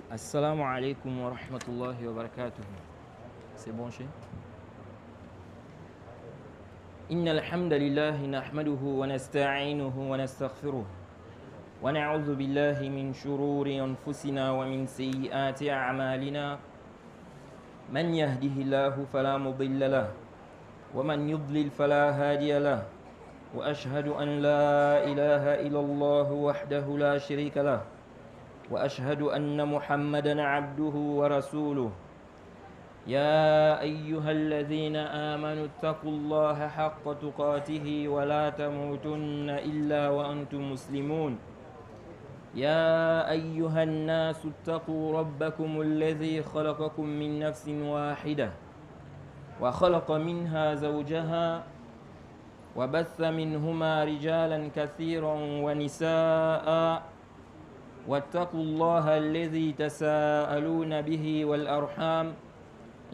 Assalamu alaikum wa rahmatullahi wa barakatuh. C'est bon, chez? إن الحمد لله نحمده ونستعينه ونستغفره ونعوذ بالله من شرور أنفسنا ومن سيئات أعمالنا من يهده الله فلا مضل له ومن يضلل فلا هادي له وأشهد أن لا إله إلا الله وحده لا شريك له وأشهد أن محمدا عبده ورسوله يا أيها الذين آمنوا اتقوا الله حق تقاته ولا تموتن إلا وأنتم مسلمون يا أيها الناس اتقوا ربكم الذي خلقكم من نفس واحدة وخلق منها زوجها وبث منهما رجالا كثيرا ونساء واتقوا الله الذي تساءلون به والأرحام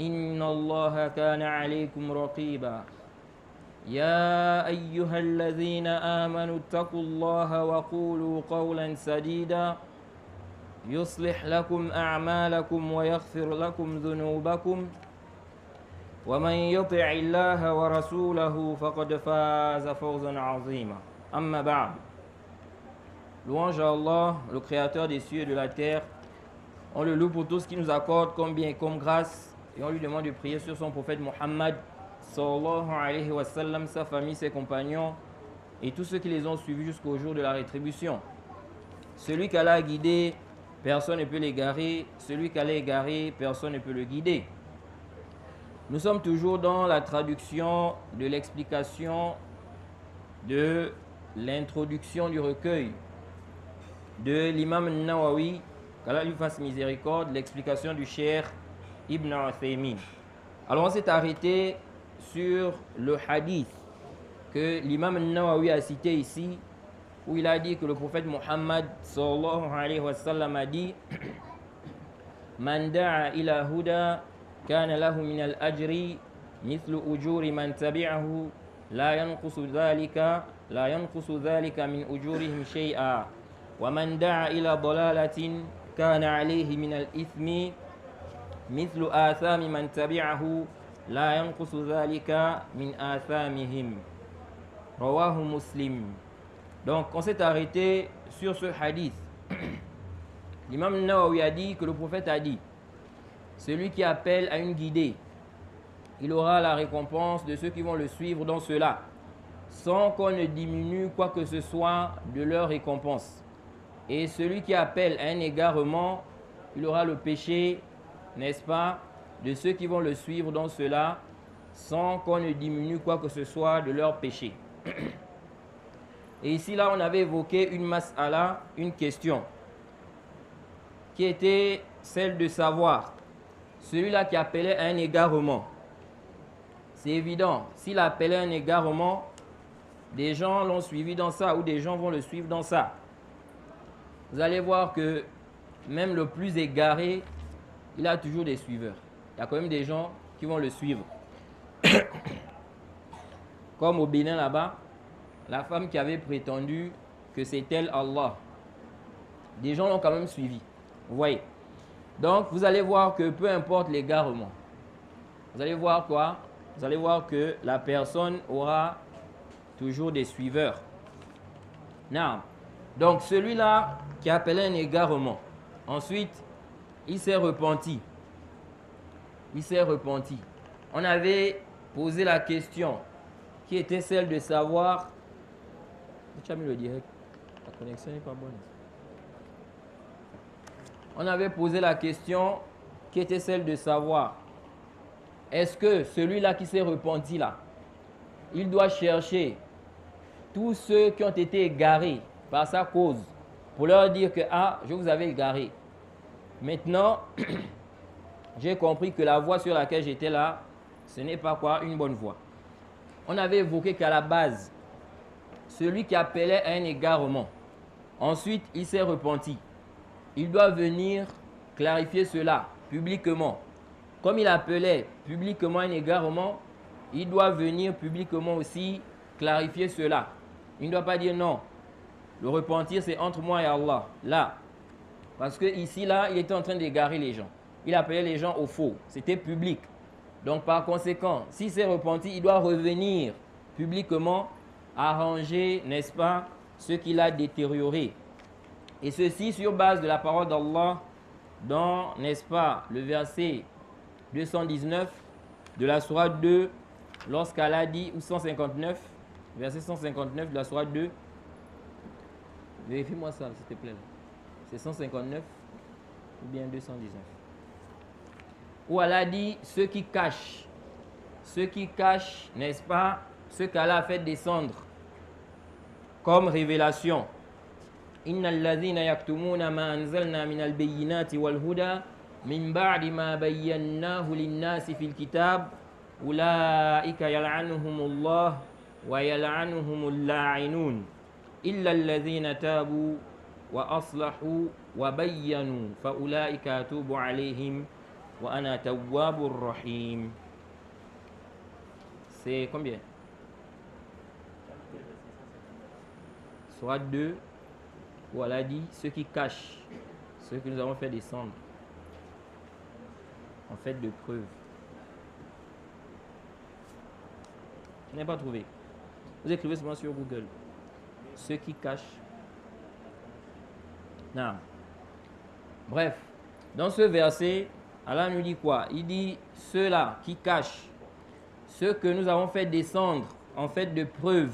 إن الله كان عليكم رقيبا يا أيها الذين آمنوا اتقوا الله وقولوا قولا سديدا يصلح لكم أعمالكم ويغفر لكم ذنوبكم ومن يطع الله ورسوله فقد فاز فوزا عظيما أما بعد. Louange à Allah, le créateur des cieux et de la terre. On le loue pour tout ce qu'il nous accorde comme bien et comme grâce. Et on lui demande de prier sur son prophète Mohammed, sallallahu alayhi wa sallam, sa famille, ses compagnons et tous ceux qui les ont suivis jusqu'au jour de la rétribution. Celui qu'Allah a guidé, personne ne peut l'égarer. Celui qu'Allah a égaré, personne ne peut le guider. Nous sommes toujours dans la traduction de l'explication de l'introduction du recueil de l'imam Nawawi, qu'Allah lui fasse miséricorde, l'explication du Cheikh Ibn Uthaymin. Alors on s'est arrêté sur le hadith que l'imam Nawawi a cité ici, où il a dit que le prophète Muhammad sallallahu alayhi wa sallam a dit Man da'a ila huda kana lahu min al-ajri mithlu ujuri man tabi'ahu la yanqusu dhalika min ujurihim shay'a wa man da'a ila dalalatin kana alayhi min al-ithmi مثل آثام من تبعه لا ينقص ذلك من آثامهم رواه مسلم. Donc on s'est arrêté sur ce hadith. L'imam Nawawi a dit que le prophète a dit celui qui appelle à une guidée, il aura la récompense de ceux qui vont le suivre dans cela, sans qu'on ne diminue quoi que ce soit de leur récompense. Et celui qui appelle à un égarement, il aura le péché, n'est-ce pas, de ceux qui vont le suivre dans cela, sans qu'on ne diminue quoi que ce soit de leur péché. Et ici, là, on avait évoqué une mas'ala, une question, qui était celle de savoir, celui-là qui appelait à un égarement. C'est évident, s'il appelait à un égarement, des gens l'ont suivi dans ça, ou des gens vont le suivre dans ça. Vous allez voir que même le plus égaré, il a toujours des suiveurs. Il y a quand même des gens qui vont le suivre. Comme au Bénin là-bas, la femme qui avait prétendu que c'est elle Allah. Des gens l'ont quand même suivi. Vous voyez. Donc vous allez voir que peu importe l'égarement, vous allez voir quoi? Vous allez voir que la personne aura toujours des suiveurs. Non. Donc celui-là qui appelait un égarement, ensuite il s'est repenti. Il s'est repenti. On avait posé la question qui était celle de savoir. Tu as mis le direct. La connexion n'est pas bonne. On avait posé la question qui était celle de savoir est-ce que celui-là qui s'est repenti là, il doit chercher tous ceux qui ont été égarés par sa cause pour leur dire que je vous avais égaré. Maintenant, j'ai compris que la voie sur laquelle j'étais là, ce n'est pas quoi une bonne voie. On avait évoqué qu'à la base, celui qui appelait à un égarement, ensuite il s'est repenti. Il doit venir clarifier cela publiquement. Comme il appelait publiquement un égarement, il doit venir publiquement aussi clarifier cela. Il ne doit pas dire non. Le repentir, c'est entre moi et Allah. Là, Parce que ici, là, il était en train d'égarer les gens. Il appelait les gens au faux. C'était public. Donc, par conséquent, s'il s'est repenti, il doit revenir publiquement, arranger, n'est-ce pas, ce qu'il a détérioré. Et ceci sur base de la parole d'Allah dans, n'est-ce pas, le verset 219 de la sourate 2, lorsqu'Allah dit, ou 159, verset 159 de la sourate 2, vérifie-moi ça, s'il te plaît. C'est 159 ou bien 219. Où Allah dit, ceux qui cachent, n'est-ce pas, ce qu'Allah a fait descendre comme révélation. Inna alladhina yaktumuna ma anzalna min al-bayyinati wal huda min ba'di ma bayyanahu lin-nasi fil kitab ulaika yal'anuhumullah wa yal'anuhumul la'inun illa alladhina tabu wa aslahu wa bayyanu fa ulaika atubu alayhim wa ana tawwabur rahim. C'est combien? Sourate 2, où Allah dit ceux qui cachent ce que nous avons fait descendre en fait de preuve. Je n'ai pas trouvé. Vous écrivez seulement sur Google. Ceux qui cachent. Non. Bref, dans ce verset, Allah nous dit quoi? Il dit ceux-là qui cachent ce que nous avons fait descendre en fait de preuve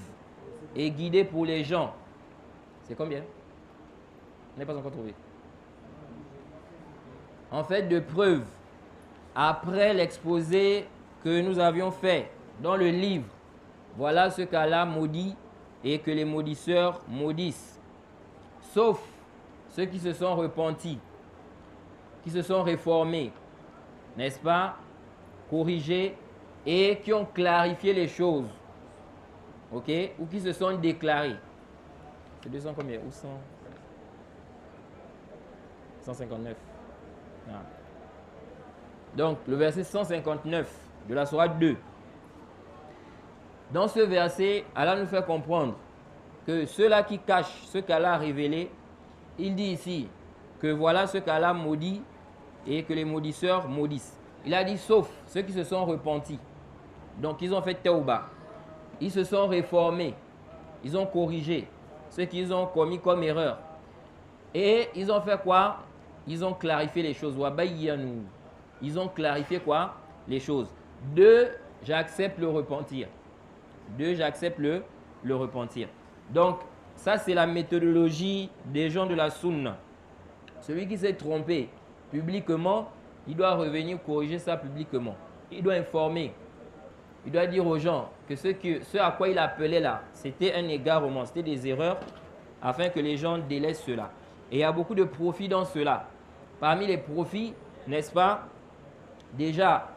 et guider pour les gens. C'est combien? Je n'ai pas encore trouvé. En fait de preuve, après l'exposé que nous avions fait dans le livre, voilà ce qu'Allah maudit et que les maudisseurs maudissent. Sauf ceux qui se sont repentis, qui se sont réformés, n'est-ce pas, corrigés et qui ont clarifié les choses, ok, ou qui se sont déclarés. C'est 200 combien? Ou 100? 159. Ah. Donc, le verset 159 de la sourate 2. Dans ce verset, Allah nous fait comprendre que ceux-là qui cachent ce qu'Allah a révélé, il dit ici que voilà ce qu'Allah maudit et que les maudisseurs maudissent. Il a dit sauf ceux qui se sont repentis. Donc, ils ont fait tauba. Ils se sont réformés. Ils ont corrigé ce qu'ils ont commis comme erreur. Et ils ont fait quoi? Ils ont clarifié les choses. Ils ont clarifié quoi? Les choses. 2, j'accepte le repentir. 2, j'accepte le repentir. Donc, ça c'est la méthodologie des gens de la sunna. Celui qui s'est trompé publiquement, il doit revenir corriger ça publiquement. Il doit informer. Il doit dire aux gens que ce à quoi il appelait là, c'était un égarement, c'était des erreurs, afin que les gens délaissent cela. Et il y a beaucoup de profits dans cela. Parmi les profits, n'est-ce pas, déjà,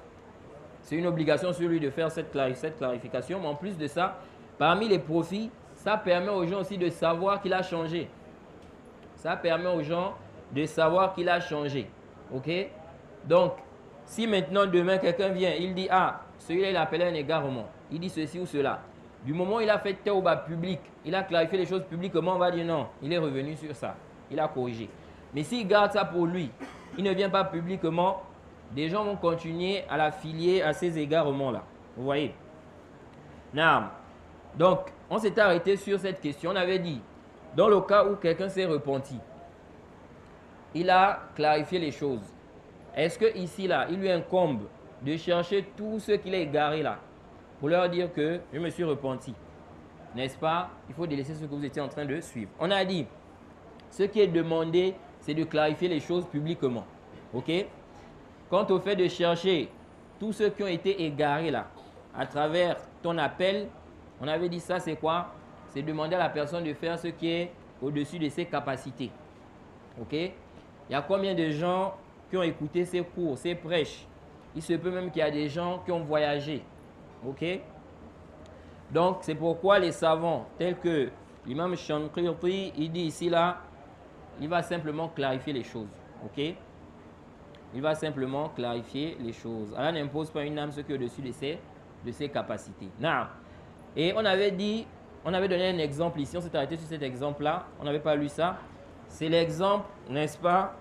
c'est une obligation sur lui de faire cette clarification, mais en plus de ça, parmi les profits, ça permet aux gens aussi de savoir qu'il a changé. Ça permet aux gens de savoir qu'il a changé. Ok? Donc, si maintenant, demain, quelqu'un vient, il dit, ah, celui-là, il appelait un égarement. Il dit ceci ou cela. Du moment où il a fait tauba public, il a clarifié les choses publiquement, on va dire non, il est revenu sur ça. Il a corrigé. Mais s'il garde ça pour lui, il ne vient pas publiquement, des gens vont continuer à l'affilier à ces égarements-là. Vous voyez? Non. Donc, on s'est arrêté sur cette question. On avait dit, dans le cas où quelqu'un s'est repenti, il a clarifié les choses. Est-ce que ici, là, il lui incombe de chercher tout ce qu'il a égaré là, pour leur dire que je me suis repenti? N'est-ce pas? Il faut délaisser ce que vous étiez en train de suivre. On a dit, ce qui est demandé, c'est de clarifier les choses publiquement. Ok? Quant au fait de chercher tous ceux qui ont été égarés là, à travers ton appel, on avait dit ça, c'est quoi? C'est demander à la personne de faire ce qui est au-dessus de ses capacités. Ok? Il y a combien de gens qui ont écouté ces cours, ces prêches? Il se peut même qu'il y a des gens qui ont voyagé. Ok? Donc, c'est pourquoi les savants, tels que l'imam Shanqiti, il dit ici là, il va simplement clarifier les choses. Ok? Il va simplement clarifier les choses. Allah n'impose pas une âme ce qui est au-dessus de ses capacités. Non. Et on avait dit, on avait donné un exemple ici, on s'est arrêté sur cet exemple-là, on n'avait pas lu ça. c'est l'exemple, n'est-ce pas,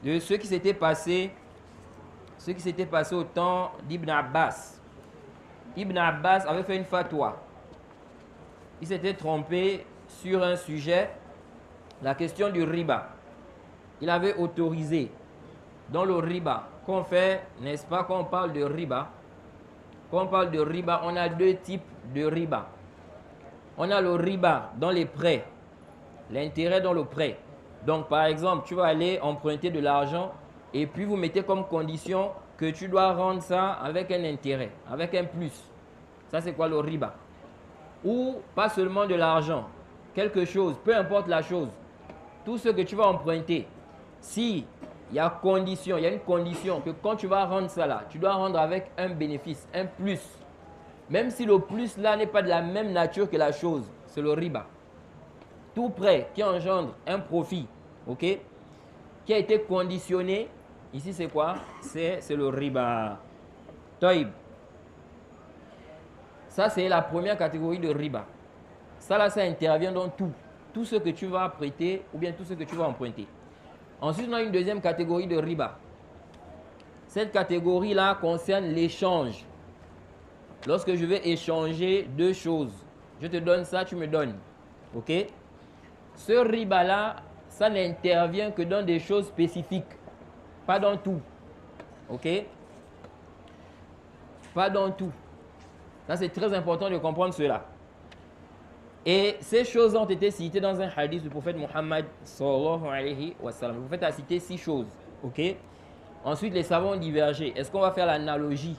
de ce qui s'était passé au temps d'Ibn Abbas. Ibn Abbas avait fait une fatwa. Il s'était trompé sur un sujet, la question du riba. Il avait autorisé dans le riba qu'on fait, n'est-ce pas, quand on parle de riba. Quand on parle de riba, on a deux types de riba. On a le riba dans les prêts, l'intérêt dans le prêt. Donc par exemple, tu vas aller emprunter de l'argent et puis vous mettez comme condition que tu dois rendre ça avec un intérêt, avec un plus. Ça c'est quoi le riba? Ou pas seulement de l'argent, quelque chose, peu importe la chose, tout ce que tu vas emprunter, si il y a une condition que quand tu vas rendre ça là, tu dois rendre avec un bénéfice, un plus. Même si le plus là n'est pas de la même nature que la chose, c'est le riba. Tout prêt qui engendre un profit, ok, qui a été conditionné, ici c'est quoi? C'est le riba. Toib. Ça c'est la première catégorie de riba. Ça là, ça intervient dans tout ce que tu vas prêter ou bien tout ce que tu vas emprunter. Ensuite, on a une deuxième catégorie de riba. Cette catégorie-là concerne l'échange. Lorsque je vais échanger deux choses, je te donne ça, tu me donnes. Ok? Ce riba-là, ça n'intervient que dans des choses spécifiques, pas dans tout. Ok? Pas dans tout. Ça, c'est très important de comprendre cela. Et ces choses ont été citées dans un hadith du prophète Muhammad sallallahu alayhi wa sallam. Le prophète a cité 6 choses. Ok? Ensuite, les savants ont divergé. Est-ce qu'on va faire l'analogie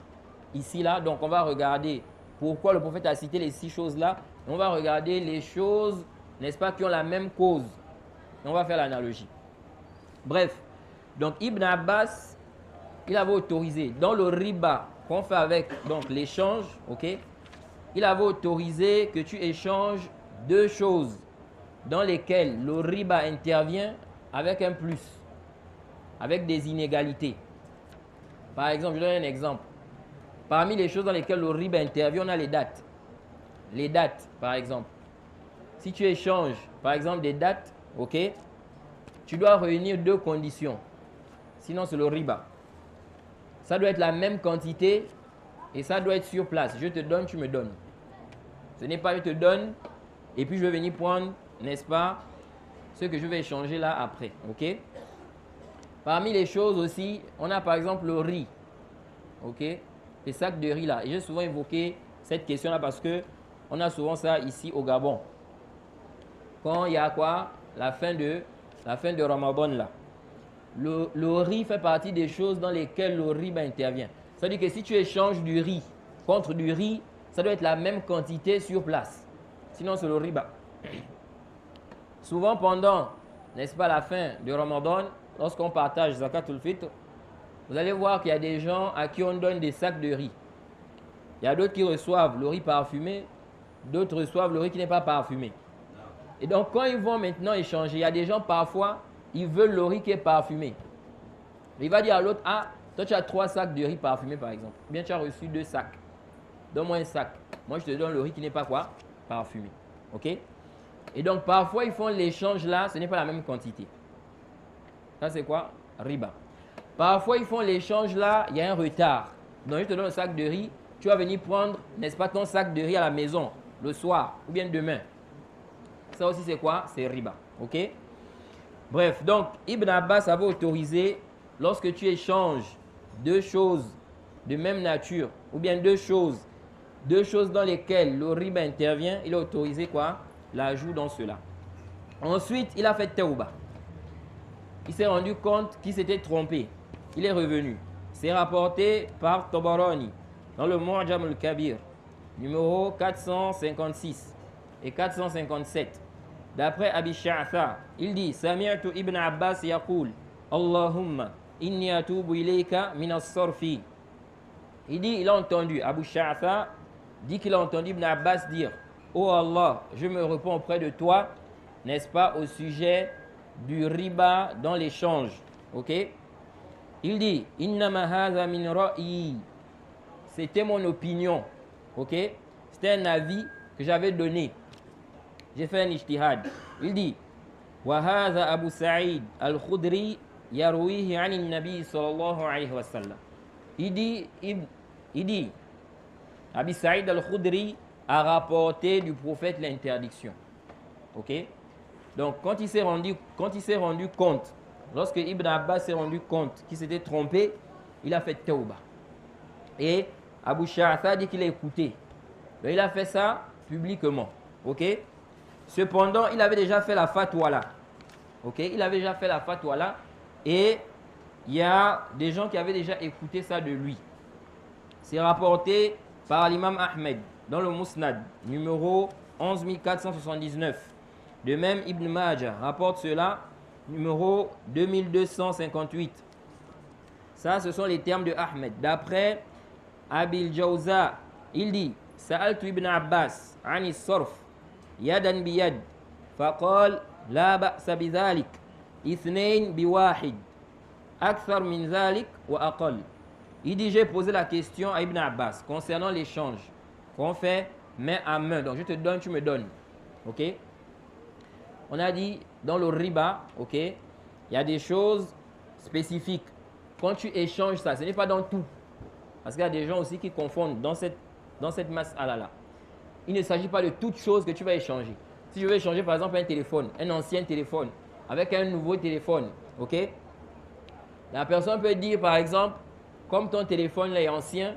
ici, là? Donc, on va regarder pourquoi le prophète a cité les 6 choses-là. On va regarder les choses, n'est-ce pas, qui ont la même cause. Et on va faire l'analogie. Bref, donc Ibn Abbas, il avait autorisé dans le riba qu'on fait avec donc l'échange, ok? Il avait autorisé que tu échanges deux choses dans lesquelles le riba intervient avec un plus, avec des inégalités. Par exemple, je donne un exemple. Parmi les choses dans lesquelles le riba intervient, on a les dates. Les dates, par exemple. Si tu échanges, par exemple, des dates, ok, tu dois réunir deux conditions. Sinon, c'est le riba. Ça doit être la même quantité et ça doit être sur place. Je te donne, tu me donnes. Ce n'est pas je te donne et puis je vais venir prendre, n'est-ce pas, ce que je vais échanger là après. Ok? Parmi les choses aussi, on a par exemple le riz. Ok? Les sacs de riz là. Et j'ai souvent évoqué cette question là parce que on a souvent ça ici au Gabon. Quand il y a quoi? La fin de Ramadan là. Le riz fait partie des choses dans lesquelles le riz intervient. Ça veut dire que si tu échanges du riz contre du riz, ça doit être la même quantité sur place. Sinon, c'est le riba. Souvent, pendant, n'est-ce pas, la fin de Ramadan, lorsqu'on partage Zakatul Fitr, vous allez voir qu'il y a des gens à qui on donne des sacs de riz. Il y a d'autres qui reçoivent le riz parfumé, d'autres reçoivent le riz qui n'est pas parfumé. Et donc, quand ils vont maintenant échanger, il y a des gens parfois, ils veulent le riz qui est parfumé. Il va dire à l'autre, ah, toi tu as 3 sacs de riz parfumé par exemple. Bien, tu as reçu 2 sacs. Donne-moi un sac. Moi, je te donne le riz qui n'est pas quoi? Parfumé. Ok? Et donc, parfois, ils font l'échange là, ce n'est pas la même quantité. Ça, c'est quoi? Riba. Parfois, ils font l'échange là, il y a un retard. Donc, je te donne un sac de riz, tu vas venir prendre, n'est-ce pas, ton sac de riz à la maison, le soir, ou bien demain. Ça aussi, c'est quoi? C'est riba. Ok? Bref, donc, Ibn Abbas avait autorisé, lorsque tu échanges deux choses de même nature, ou bien deux choses dans lesquelles le riba intervient, il a autorisé quoi? L'ajout dans cela. Ensuite, il a fait tauba. Il s'est rendu compte qu'il s'était trompé. Il est revenu. C'est rapporté par Tabarani dans le Mu'jam al-Kabir, numéro 456 et 457. D'après Abi Sha'tha, il dit Sami'tu Ibn Abbas yaqul Allahumma inni atubu ilayka min as-sarfi. Il dit, il a entendu, Abu Sha'tha dit qu'il a entendu Ibn Abbas dire Oh Allah, je me réponds auprès de toi, n'est-ce pas, au sujet du riba dans l'échange. Ok? Il dit Innama hadha min ra'yi. C'était mon opinion. Ok? C'était un avis que j'avais donné. J'ai fait un ijtihad. Il dit وهذا أبو سعيد الخدري يرويه عن النبي صلى الله عليه وسلم. Il dit, Abi Saïd al-Khudri a rapporté du prophète l'interdiction. Ok? Donc, quand il s'est rendu compte, lorsque Ibn Abbas s'est rendu compte qu'il s'était trompé, il a fait tauba. Et Abu Sha'tha dit qu'il a écouté. Donc, il a fait ça publiquement. Ok? Cependant, il avait déjà fait la fatwa là. Ok? Il avait déjà fait la fatwa là. Et il y a des gens qui avaient déjà écouté ça de lui. C'est rapporté par l'imam Ahmed dans le Musnad, numéro 11479. De même, Ibn Majah rapporte cela, numéro 2258. Ça, ce sont les termes de Ahmed. D'après Abil Jawza, il dit Sa'altu Ibn Abbas, Ani Sorf, Yadan biyad, faqal, la ba'sa bidhalik, ithnain biwahid, akthar min dhalik wa aqal. Il dit, j'ai posé la question à Ibn Abbas concernant l'échange qu'on fait main à main. Donc, je te donne, tu me donnes. Ok? On a dit, dans le riba, ok, il y a des choses spécifiques. Quand tu échanges ça, ce n'est pas dans tout. Parce qu'il y a des gens aussi qui confondent dans cette mas'ala-là. Il ne s'agit pas de toute chose que tu vas échanger. Si je veux échanger, par exemple, un téléphone, un ancien téléphone, avec un nouveau téléphone, ok? La personne peut dire, par exemple, comme ton téléphone là est ancien,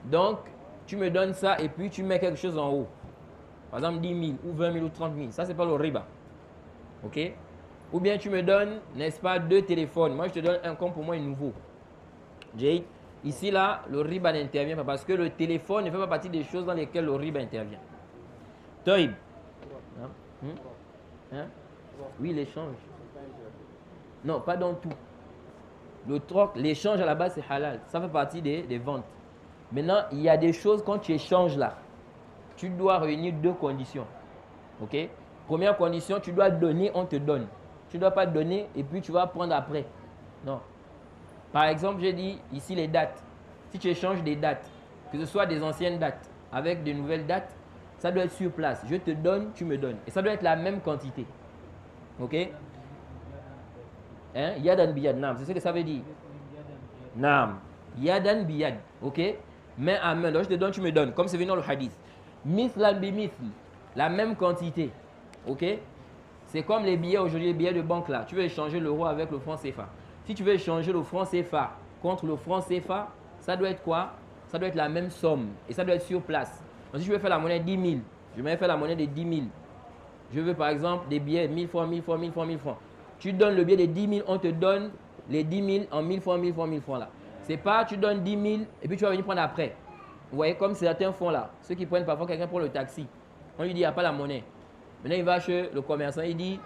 donc tu me donnes ça et puis tu mets quelque chose en haut. Par exemple 10 000 ou 20 000 ou 30 000. Ça, c'est pas le riba. Ok? Ou bien tu me donnes, n'est-ce pas, 2 téléphones. Moi, je te donne un comme pour moi est nouveau. Jade, ici là, le riba n'intervient pas parce que le téléphone ne fait pas partie des choses dans lesquelles le riba intervient. Toib. Hein? Oui, l'échange. Non, pas dans tout. Le troc, l'échange à la base, c'est halal. Ça fait partie des ventes. Maintenant, il y a des choses, quand tu échanges là, tu dois réunir 2 conditions. Ok? Première condition, tu dois donner, on te donne. Tu ne dois pas donner et puis tu vas prendre après. Non. Par exemple, j'ai dit ici les dates. Si tu échanges des dates, que ce soit des anciennes dates avec de nouvelles dates, ça doit être sur place. Je te donne, tu me donnes. Et ça doit être la même quantité. Ok? Hein? Yadan biyad, nam. C'est ce que ça veut dire. Nam. Yadan biyad. Ok? Main à main. Donc je te donne, tu me donnes. Comme c'est venu dans le hadith. Mithlan bi mithli. La même quantité. Ok? C'est comme les billets aujourd'hui, les billets de banque là. Tu veux échanger l'euro avec le franc CFA. Si tu veux échanger le franc CFA contre le franc CFA, ça doit être quoi? Ça doit être la même somme. Et ça doit être sur place. Donc si je veux faire la monnaie 10 000, je vais faire la monnaie de 10 000. Je veux par exemple des billets 1000 francs, 1000 francs, 1000 francs, 1000 francs. Tu donnes le billet de 10 000, on te donne les 10 000 en 1000 francs, 1000 francs, 1000 francs là. C'est pas tu donnes 10 000 et puis tu vas venir prendre après. Vous voyez comme certains font là. Ceux qui prennent parfois quelqu'un pour le taxi. On lui dit il n'y a pas la monnaie. Maintenant il va chez le commerçant, il dit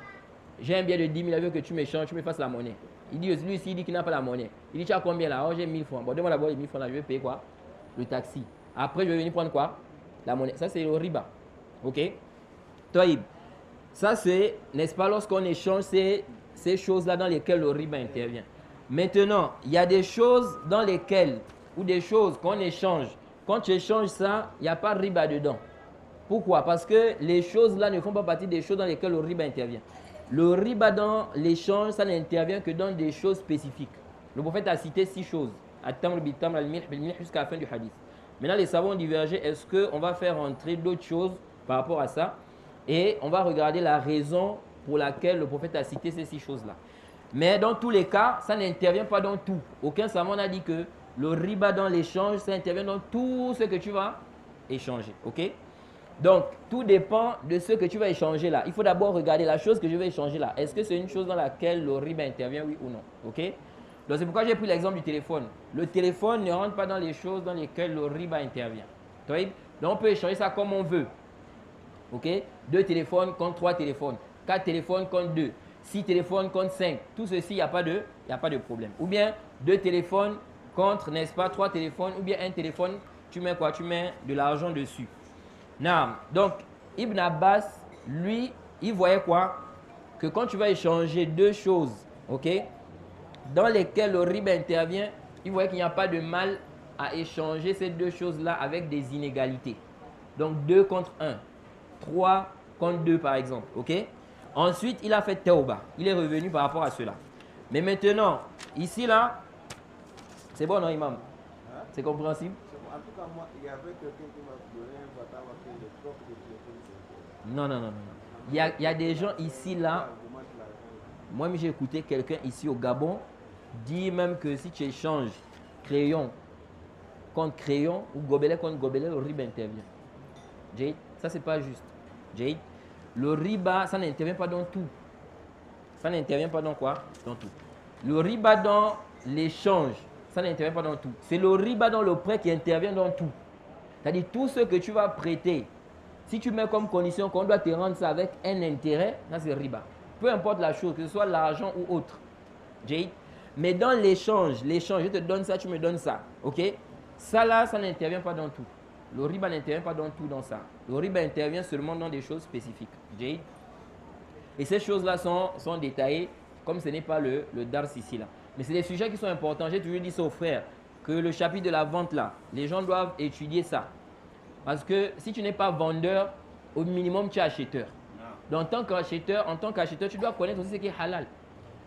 j'ai un billet de 10 000, il veut que tu m'échanges, tu me fasses la monnaie. Il dit lui ici, il dit qu'il n'a pas la monnaie. Il dit tu as combien là? Oh j'ai 1000 francs. Bon donne-moi d'abord les 1000 francs là, je vais payer quoi? Le taxi. Après je vais venir prendre quoi? La monnaie. Ça c'est le riba. Ok? Toïb. Ça c'est, n'est-ce pas, lorsqu'on échange ces choses-là dans lesquelles le riba intervient. Maintenant, il y a des choses dans lesquelles, ou des choses qu'on échange. Quand tu échanges ça, il n'y a pas de riba dedans. Pourquoi? Parce que les choses-là ne font pas partie des choses dans lesquelles le riba intervient. Le riba dans l'échange, ça n'intervient que dans des choses spécifiques. Le prophète a cité 6 choses. At-tamr bit-tamr, al-milh bil-milh, jusqu'à la fin du hadith. Maintenant, les savants ont divergé. Est-ce qu'on va faire entrer d'autres choses par rapport à ça? Et on va regarder la raison pour laquelle le prophète a cité ces 6 choses-là. Mais dans tous les cas, ça n'intervient pas dans tout. Aucun savant n'a dit que le riba dans l'échange, ça intervient dans tout ce que tu vas échanger. Ok? Donc, tout dépend de ce que tu vas échanger là. Il faut d'abord regarder la chose que je vais échanger là. Est-ce que c'est une chose dans laquelle le riba intervient, oui ou non? Ok? Donc, c'est pourquoi j'ai pris l'exemple du téléphone. Le téléphone ne rentre pas dans les choses dans lesquelles le riba intervient. Donc, on peut échanger ça comme on veut. Ok? 2 téléphones contre 3 téléphones. 4 téléphones contre 2. 6 téléphones contre 5. Tout ceci, il n'y a pas de problème. Ou bien 2 téléphones contre, n'est-ce pas, 3 téléphones. Ou bien un téléphone, tu mets quoi? Tu mets de l'argent dessus. Non. Donc, Ibn Abbas, lui, il voyait quoi? Que quand tu vas échanger 2 choses, ok, dans lesquelles le riba intervient, il voyait qu'il n'y a pas de mal à échanger ces 2 choses-là avec des inégalités. Donc, 2 contre 1. 3 contre 2 par exemple, ok? Ensuite, il a fait tauba. Il est revenu par rapport à cela. Mais maintenant, ici, là, c'est bon, non, imam? Hein? C'est compréhensible? En tout cas, moi, il y avait quelqu'un qui m'a donné un portable avec le propre de téléphone. Non, non, non, non. Il y a des gens ici, là. Moi, j'ai écouté quelqu'un ici au Gabon dire même que si tu échanges crayon contre crayon ou gobelet contre gobelet, le riba intervient. Jade, ça, c'est pas juste. Jade, le riba, ça n'intervient pas dans tout. Ça n'intervient pas dans quoi? Dans tout. Le riba dans l'échange, ça n'intervient pas dans tout. C'est le riba dans le prêt qui intervient dans tout. C'est-à-dire tout ce que tu vas prêter, si tu mets comme condition qu'on doit te rendre ça avec un intérêt, ça c'est riba. Peu importe la chose, que ce soit l'argent ou autre. Jade. Mais dans l'échange, je te donne ça, tu me donnes ça. Ok? Ça là, ça n'intervient pas dans tout. Le riba n'intervient pas dans tout dans ça. Le riba intervient seulement dans des choses spécifiques. Jade. Et ces choses-là sont détaillées, comme ce n'est pas le dars ici là. Mais c'est des sujets qui sont importants. J'ai toujours dit ça aux frères, que le chapitre de la vente là, les gens doivent étudier ça. Parce que si tu n'es pas vendeur, au minimum tu es acheteur. Donc en tant qu'acheteur, tu dois connaître aussi ce qui est halal.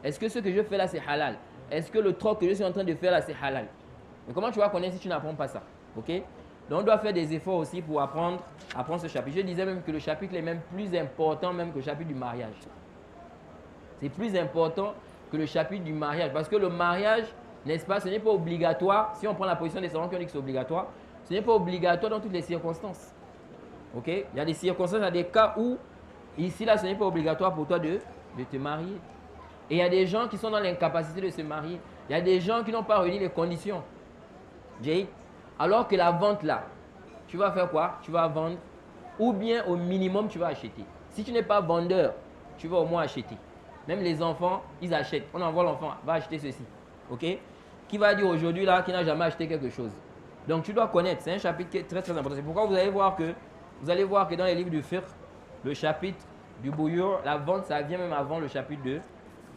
Est-ce que ce que je fais là c'est halal? Est-ce que le troc que je suis en train de faire là c'est halal? Mais comment tu vas connaître si tu n'apprends pas ça? Ok? Donc on doit faire des efforts aussi pour apprendre ce chapitre. Je disais même que le chapitre est même plus important même que le chapitre du mariage. C'est plus important que le chapitre du mariage. Parce que le mariage, n'est-ce pas, ce n'est pas obligatoire. Si on prend la position des savants qui ont dit que c'est obligatoire, ce n'est pas obligatoire dans toutes les circonstances. Ok? Il y a des circonstances, il y a des cas où, ici là, ce n'est pas obligatoire pour toi de te marier. Et il y a des gens qui sont dans l'incapacité de se marier. Il y a des gens qui n'ont pas réuni les conditions. Jay? Alors que la vente là, tu vas faire quoi? Tu vas vendre ou bien au minimum tu vas acheter. Si tu n'es pas vendeur, tu vas au moins acheter. Même les enfants, ils achètent. On envoie l'enfant, va acheter ceci. Ok? Qui va dire aujourd'hui là qu'il n'a jamais acheté quelque chose? Donc tu dois connaître. C'est un chapitre qui est très très important. C'est pourquoi vous allez voir que dans les livres du fiqh, le chapitre du bouillur, la vente, ça vient même avant le chapitre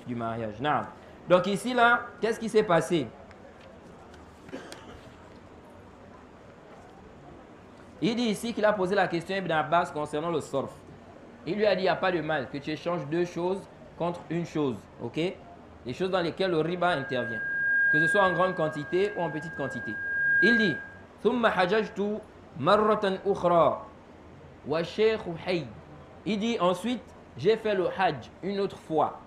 du mariage. Non. Donc ici là, qu'est-ce qui s'est passé? Il dit ici qu'il a posé la question à Ibn Abbas concernant le sorf. Il lui a dit, il n'y a pas de mal que tu échanges deux choses contre une chose. Ok? Les choses dans lesquelles le riba intervient. Que ce soit en grande quantité ou en petite quantité. Il dit, ثم حججت مرة أخرى والشيخ حي. Il dit ensuite, j'ai fait le hajj une autre fois.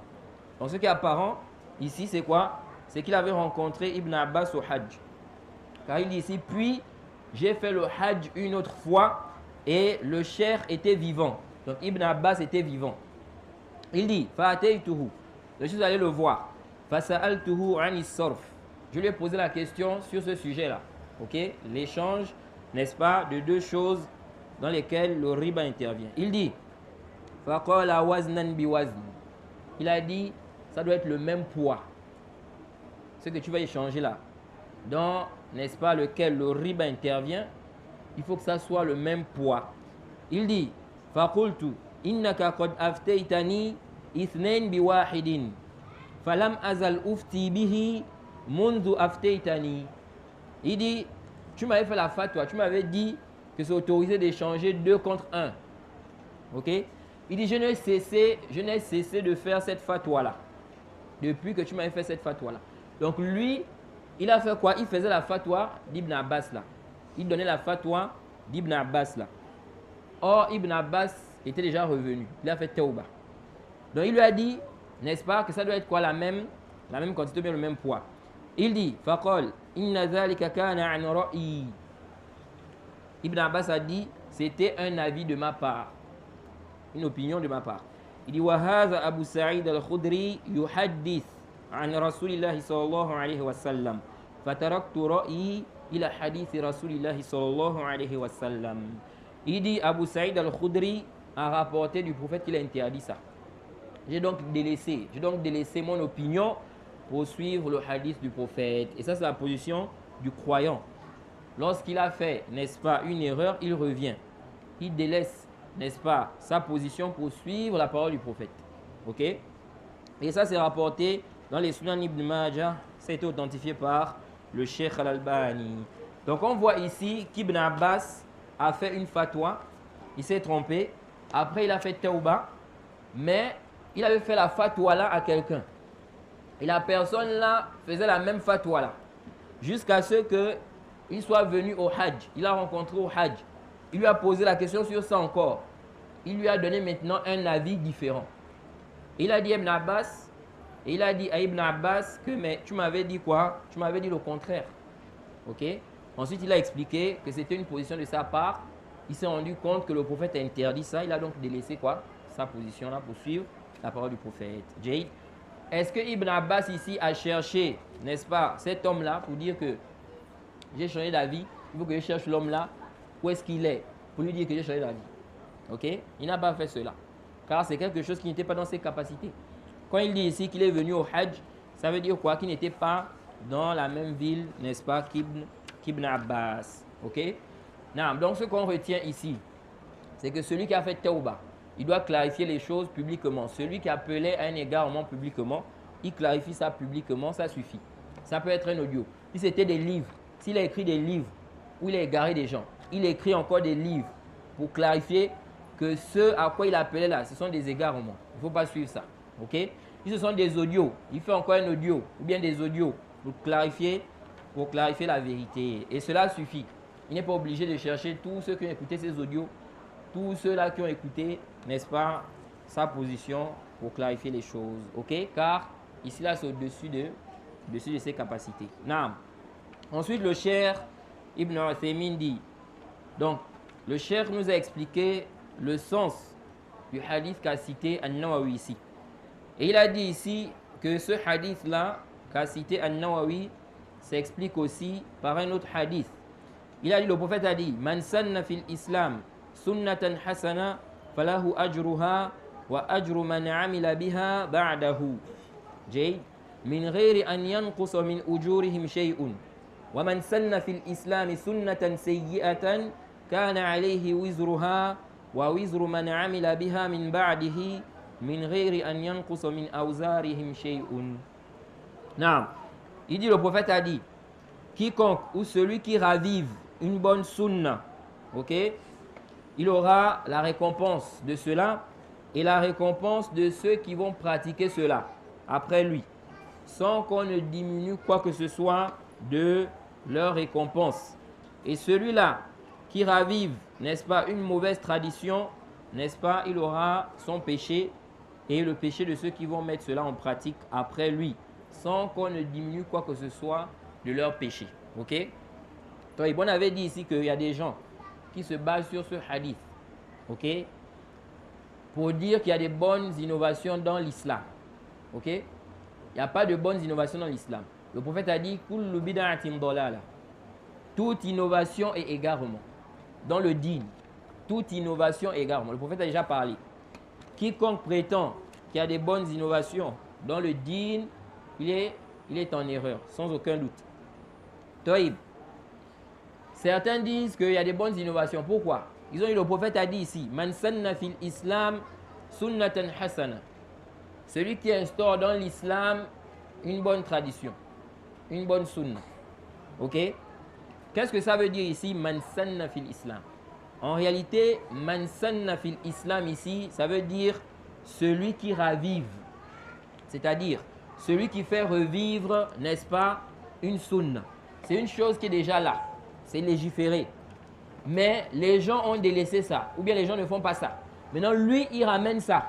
Donc ce qui est apparent ici, c'est quoi? C'est qu'il avait rencontré Ibn Abbas au hajj. Car il dit ici, puis j'ai fait le hajj une autre fois et le cheikh était vivant. Donc Ibn Abbas était vivant. Il dit, fa'ataytuhu. Je suis allé le voir. Fasa'altuhu ani sarf. Je lui ai posé la question sur ce sujet-là. Ok? L'échange, n'est-ce pas, de deux choses dans lesquelles le riba intervient. Il dit, faqala waznan biwazn. Il a dit, ça doit être le même poids. Ce que tu vas échanger là, dans, n'est-ce pas, lequel le riba intervient, il faut que ça soit le même poids. Il dit, faqultu innaka qad aftaytani ithnain biwahidin falam azal ufti bihi mundu aftaytani. Il dit, tu m'avais fait la fatwa, tu m'avais dit que c'est autorisé d'échanger 2 contre 1. Ok? Il dit, je n'ai cessé de faire cette fatwa là depuis que tu m'avais fait cette fatwa là. Donc lui, il a fait quoi? Il faisait la fatwa d'Ibn Abbas là. Il donnait la fatwa d'Ibn Abbas là. Or, Ibn Abbas était déjà revenu. Il a fait tauba. Donc il lui a dit, n'est-ce pas, que ça doit être quoi la même quantité, bien le même poids. Il dit, faqal inna dhalika kana an ra'i. Ibn Abbas a dit, c'était un avis de ma part, une opinion de ma part. Il dit, wa hadha Abu Sa'id al-Khudri yuhaddith an Rasulillahi sallallahu alayhi wa sallam. Fataraktu ra'i ila hadith Rasulillahi sallallahu alayhi wa sallam. Il dit, Abu Sa'id al-Khudri a rapporté du prophète qu'il a interdit ça. J'ai donc délaissé mon opinion pour suivre le hadith du prophète. Et ça, c'est la position du croyant. Lorsqu'il a fait, n'est-ce pas, une erreur, il revient. Il délaisse, n'est-ce pas, sa position pour suivre la parole du prophète. Ok? Et ça, c'est rapporté dans les Sunan Ibn Majah. Ça a été authentifié par le Cheikh Al-Albani. Donc, on voit ici qu'Ibn Abbas a fait une fatwa. Il s'est trompé. Après, il a fait tauba. Mais il avait fait la fatwa là à quelqu'un. Et la personne là faisait la même fatwa là. Jusqu'à ce qu'il soit venu au Hajj. Il a rencontré au Hajj. Il lui a posé la question sur ça encore. Il lui a donné maintenant un avis différent. Il a dit à Ibn Abbas, et il a dit à Ibn Abbas que mais tu m'avais dit quoi? Tu m'avais dit le contraire. Ok? Ensuite, il a expliqué que c'était une position de sa part. Il s'est rendu compte que le prophète a interdit ça. Il a donc délaissé quoi? Sa position là pour suivre la parole du prophète. Jade. Est-ce que Ibn Abbas ici a cherché, n'est-ce pas, cet homme-là pour dire que j'ai changé d'avis, il faut que je cherche l'homme-là, où est-ce qu'il est, pour lui dire que j'ai changé d'avis. Ok? Il n'a pas fait cela. Car c'est quelque chose qui n'était pas dans ses capacités. Quand il dit ici qu'il est venu au Hajj, ça veut dire quoi? Qu'il n'était pas dans la même ville, n'est-ce pas, qu'Ibn Abbas. Ok? Non, donc ce qu'on retient ici, c'est que celui qui a fait Tawbah, il doit clarifier les choses publiquement. Celui qui appelait à un égarement publiquement, il clarifie ça publiquement, ça suffit. Ça peut être un audio. Si c'était des livres, s'il a écrit des livres où il a égaré des gens, il écrit encore des livres pour clarifier que ce à quoi il appelait là, ce sont des égarements. Il ne faut pas suivre ça. Ok? Si ce sont des audios, il fait encore un audio ou bien des audios pour clarifier la vérité. Et cela suffit. Il n'est pas obligé de chercher tous ceux qui ont écouté ces audios, tous ceux-là qui ont écouté, n'est-ce pas, sa position pour clarifier les choses. Ok? Car ici là, c'est au-dessus de ses capacités. Naam. Ensuite, le Cheikh Ibn Uthaymin dit, donc, le Cheikh nous a expliqué le sens du hadith qu'a cité An-Nawawi ici. Et il a dit ici que ce hadith-là qu'a cité An-Nawawi s'explique aussi par un autre hadith. Il a dit, le prophète a dit, Man sanna fil islam sunnatan hasana falahu ajruha wa ajru man amila biha ba'dahu. Jay, min ghairi an yanqusa min ujurihim shay'un. Wa man sanna fil islam sunnatan sayyi'atan kana alayhi wizruha wa wizru man amila biha min ba'dihi min ghairi an yanqusa min awzarihim shay'un. Naam. Il dit, le prophète a dit, quiconque ou celui qui ravive une bonne sunna, ok, il aura la récompense de cela et la récompense de ceux qui vont pratiquer cela après lui, sans qu'on ne diminue quoi que ce soit de leur récompense. Et celui-là qui ravive, n'est-ce pas, une mauvaise tradition, n'est-ce pas, il aura son péché et le péché de ceux qui vont mettre cela en pratique après lui, sans qu'on ne diminue quoi que ce soit de leur péché. Ok? Donc, on avait dit ici qu'il y a des gens qui se basent sur ce hadith, ok, pour dire qu'il y a des bonnes innovations dans l'islam. Ok? Il n'y a pas de bonnes innovations dans l'islam. Le prophète a dit Kullu bid'atin dalala. Toute innovation est égarement. Dans le dîn, toute innovation est égarement. Le prophète a déjà parlé. Quiconque prétend qu'il y a des bonnes innovations dans le dîn, il est en erreur, sans aucun doute. Taïb. Certains disent qu'il y a des bonnes innovations. Pourquoi? Ils ont dit, le prophète a dit ici, Man sanna fil islam sunnatan hasana. Celui qui instaure dans l'islam une bonne tradition, une bonne sunna. Ok? Qu'est-ce que ça veut dire ici, Man sanna fil islam? En réalité, Man sanna fil islam ici, ça veut dire celui qui ravive. C'est-à-dire, celui qui fait revivre, n'est-ce pas, une sunna. C'est une chose qui est déjà là. C'est légiféré. Mais les gens ont délaissé ça. Ou bien les gens ne font pas ça. Maintenant, lui, il ramène ça.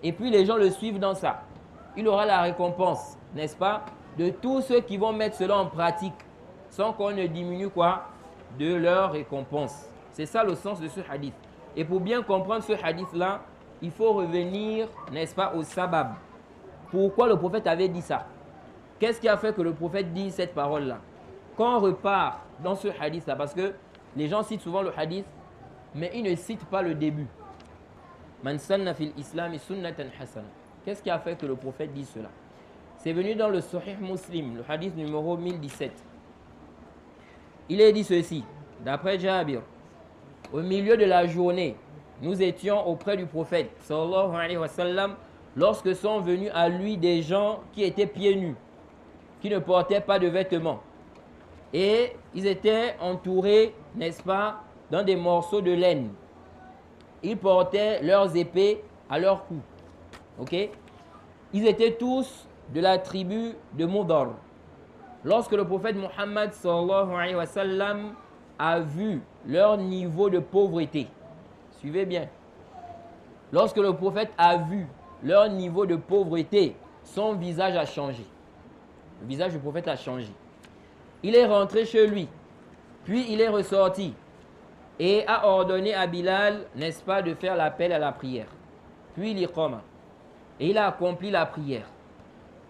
Et puis les gens le suivent dans ça. Il aura la récompense, n'est-ce pas, de tous ceux qui vont mettre cela en pratique. Sans qu'on ne diminue quoi? De leur récompense. C'est ça le sens de ce hadith. Et pour bien comprendre ce hadith-là, il faut revenir, n'est-ce pas, au sabab. Pourquoi le prophète avait dit ça? Qu'est-ce qui a fait que le prophète dise cette parole-là? Quand on repart dans ce hadith-là, parce que les gens citent souvent le hadith, mais ils ne citent pas le début. Man sanna fil islam sunnatan hasana. Qu'est-ce qui a fait que le prophète dise cela? C'est venu dans le Sahih Muslim, le hadith numéro 1017. Il est dit ceci, d'après Jabir. Au milieu de la journée, nous étions auprès du prophète, sallallahu alayhi wa sallam, lorsque sont venus à lui des gens qui étaient pieds nus, qui ne portaient pas de vêtements. Et ils étaient entourés, n'est-ce pas, dans des morceaux de laine. Ils portaient leurs épées à leur cou. Ok? Ils étaient tous de la tribu de Mudar. Lorsque le prophète Muhammad sallallahu alayhi wa sallam a vu leur niveau de pauvreté, suivez bien, lorsque le prophète a vu leur niveau de pauvreté, son visage a changé. Le visage du prophète a changé. Il est rentré chez lui, puis il est ressorti et a ordonné à Bilal, n'est-ce pas, de faire l'appel à la prière. Puis l'iqama. Et il a accompli la prière.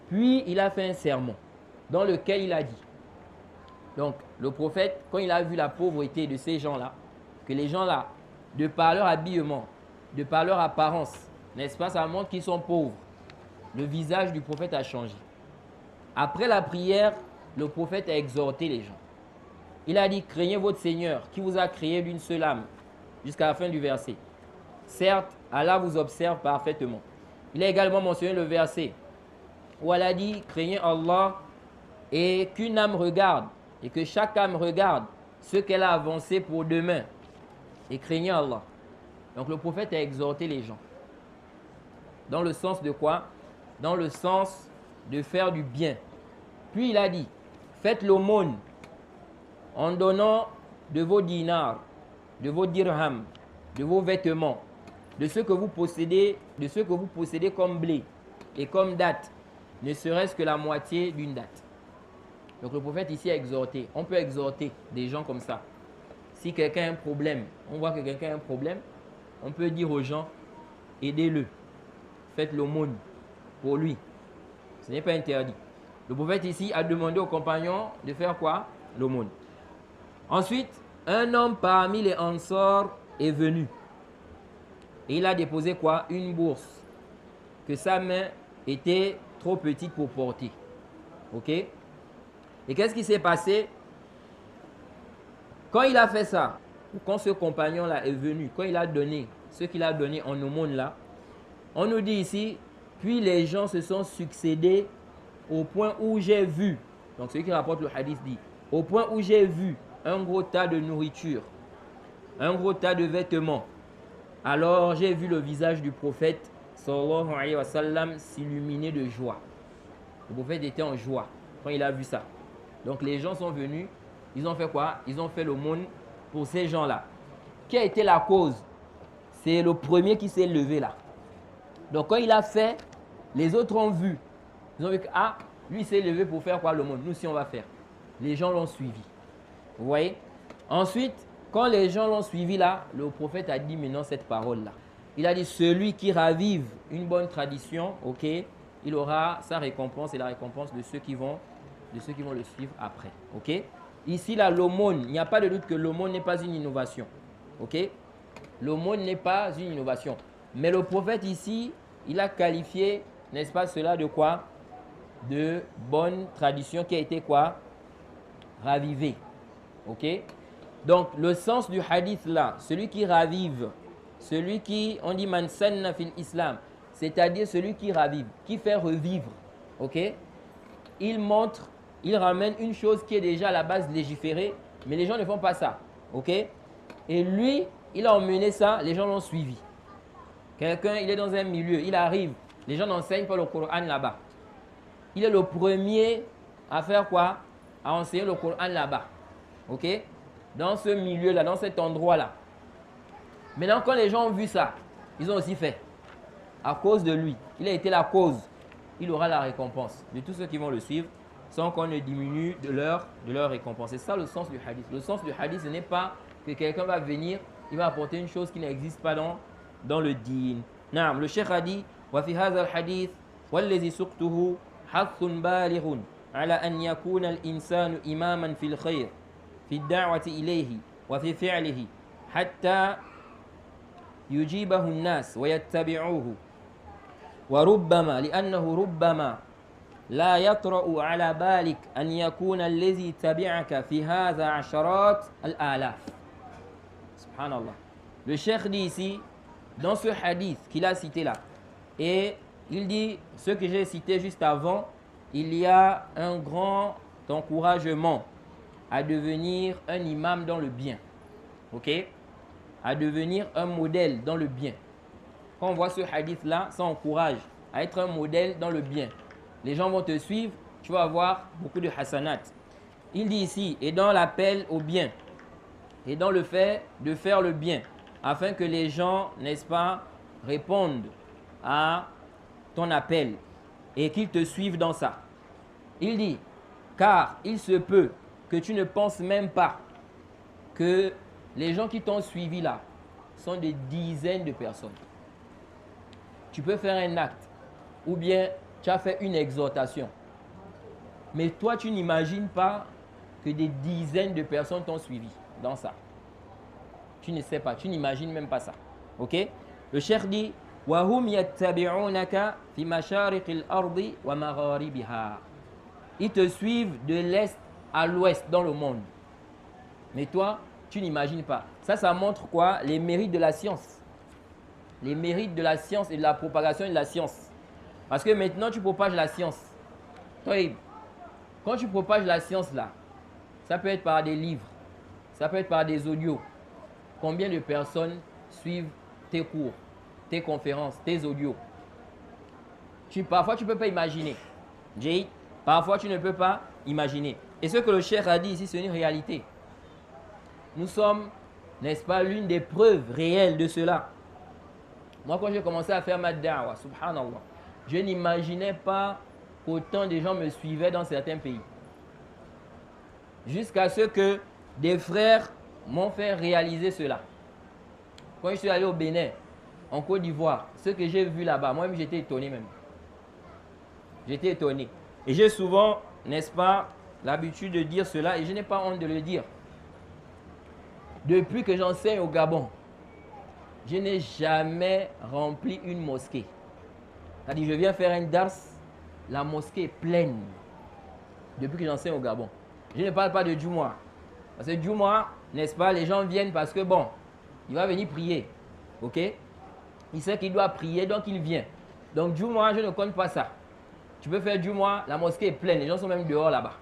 Puis il a fait un sermon dans lequel il a dit. Donc le prophète, quand il a vu la pauvreté de ces gens-là, que les gens-là, de par leur habillement, de par leur apparence, n'est-ce pas, ça montre qu'ils sont pauvres. Le visage du prophète a changé. Après la prière, le prophète a exhorté les gens. Il a dit, craignez votre Seigneur qui vous a créé d'une seule âme, jusqu'à la fin du verset. Certes, Allah vous observe parfaitement. Il a également mentionné le verset où Allah dit, craignez Allah et qu'une âme regarde, et que chaque âme regarde ce qu'elle a avancé pour demain. Et craignez Allah. Donc le prophète a exhorté les gens. Dans le sens de quoi? Dans le sens de faire du bien. Puis il a dit, faites l'aumône en donnant de vos dinars, de vos dirhams, de vos vêtements, de ce que vous possédez, comme blé et comme date, ne serait-ce que la moitié d'une date. Donc le prophète ici a exhorté. On peut exhorter des gens comme ça. Si quelqu'un a un problème, on voit que quelqu'un a un problème, on peut dire aux gens, aidez-le, faites l'aumône pour lui. Ce n'est pas interdit. Le prophète ici a demandé aux compagnons de faire quoi? L'aumône. Ensuite, un homme parmi les Ansar est venu. Et il a déposé quoi? Une bourse que sa main était trop petite pour porter. Ok? Et qu'est-ce qui s'est passé? Quand il a fait ça, ou quand ce compagnon-là est venu, quand il a donné ce qu'il a donné en aumône là, on nous dit ici, puis les gens se sont succédés au point où j'ai vu, donc celui qui rapporte le hadith dit, au point où j'ai vu un gros tas de nourriture, un gros tas de vêtements. Alors j'ai vu le visage du prophète sallallahu alayhi wa sallam s'illuminer de joie. Le prophète était en joie quand il a vu ça. Donc les gens sont venus, ils ont fait quoi? Ils ont fait l'aumône pour ces gens-là. Qui a été la cause? C'est le premier qui s'est levé là. Donc quand il a fait, les autres ont vu. Ils ont vu que, ah, lui s'est levé pour faire quoi l'aumône? Nous aussi on va faire. Les gens l'ont suivi. Vous voyez? Ensuite, quand les gens l'ont suivi là, le prophète a dit maintenant cette parole-là. Il a dit, celui qui ravive une bonne tradition, ok, il aura sa récompense et la récompense de ceux qui vont le suivre après. Ok? Ici, là, l'aumône, il n'y a pas de doute que l'aumône n'est pas une innovation. Ok? L'aumône n'est pas une innovation. Mais le prophète ici, il a qualifié, n'est-ce pas, cela de quoi? De bonne tradition qui a été quoi? Ravivée. Ok? Donc, le sens du hadith là, celui qui ravive, celui qui, on dit man sanna fil islam, c'est-à-dire celui qui ravive, qui fait revivre. Ok? Il montre, il ramène une chose qui est déjà à la base légiférée, mais les gens ne font pas ça. Ok? Et lui, il a emmené ça, les gens l'ont suivi. Quelqu'un, il est dans un milieu, il arrive, les gens n'enseignent pas le Coran là-bas. Il est le premier à faire quoi? À enseigner le Coran là-bas. Ok? Dans ce milieu-là, dans cet endroit-là. Maintenant, quand les gens ont vu ça, ils ont aussi fait. À cause de lui, il a été la cause. Il aura la récompense de tous ceux qui vont le suivre sans qu'on ne diminue de leur récompense. C'est ça le sens du hadith. Le sens du hadith, ce n'est pas que quelqu'un va venir, il va apporter une chose qui n'existe pas dans le dîn. Naam, le cheikh a dit, وفي هذا الحديث والذي سقته حث بالغ على أن يكون الإنسان إماما في الخير في الدعوة إليه وفي فعله حتى يجيبه الناس ويتبعوه وربما لأنه ربما لا يطرأ على بالك أن يكون الذي تبعك في هذا عشرات الآلاف. Subhanallah. Le cheikh dit ici, dans ce hadith qu'il a cité là, et il dit, ce que j'ai cité juste avant, il y a un grand encouragement à devenir un imam dans le bien. Ok? À devenir un modèle dans le bien. Quand on voit ce hadith là, ça encourage à être un modèle dans le bien. Les gens vont te suivre, tu vas avoir beaucoup de hasanat. Il dit ici, et dans l'appel au bien, et dans le fait de faire le bien, afin que les gens, n'est-ce pas, répondent à ton appel et qu'ils te suivent dans ça. Il dit, car il se peut que tu ne penses même pas que les gens qui t'ont suivi là sont des dizaines de personnes. Tu peux faire un acte ou bien tu as fait une exhortation. Mais toi, tu n'imagines pas que des dizaines de personnes t'ont suivi dans ça. Tu ne sais pas, tu n'imagines même pas ça. Ok? Le cheikh dit, وَهُمْ يَتَّبِعُونَكَ فِي مَشَارِقِ الْأَرْضِ وَمَغَارِبِهَا. Ils te suivent de l'est à l'ouest dans le monde. Mais toi, tu n'imagines pas. Ça montre quoi? Les mérites de la science. Les mérites de la science et de la propagation de la science. Parce que maintenant, tu propages la science. Toi, quand tu propages la science là, ça peut être par des livres, ça peut être par des audios. Combien de personnes suivent tes cours, tes conférences, tes audios? Parfois, tu ne peux pas imaginer. Parfois, tu ne peux pas imaginer. Et ce que le cheikh a dit ici, c'est une réalité. Nous sommes, n'est-ce pas, l'une des preuves réelles de cela. Moi, quand j'ai commencé à faire ma da'wa, subhanallah, je n'imaginais pas qu'autant de gens me suivaient dans certains pays. Jusqu'à ce que des frères m'ont fait réaliser cela. Quand je suis allé au Bénin, en Côte d'Ivoire, ce que j'ai vu là-bas, moi-même j'étais étonné même. J'étais étonné. Et j'ai souvent, n'est-ce pas, l'habitude de dire cela et je n'ai pas honte de le dire. Depuis que j'enseigne au Gabon, je n'ai jamais rempli une mosquée. C'est-à-dire, je viens faire un dars, la mosquée est pleine. Depuis que j'enseigne au Gabon. Je ne parle pas de Djoumoua. Parce que Djoumoua, n'est-ce pas, les gens viennent parce que bon, il va venir prier. Ok? Il sait qu'il doit prier, donc il vient. Donc Djoumoua, je ne compte pas ça. Tu peux faire Djoumoua, la mosquée est pleine, les gens sont même dehors là-bas.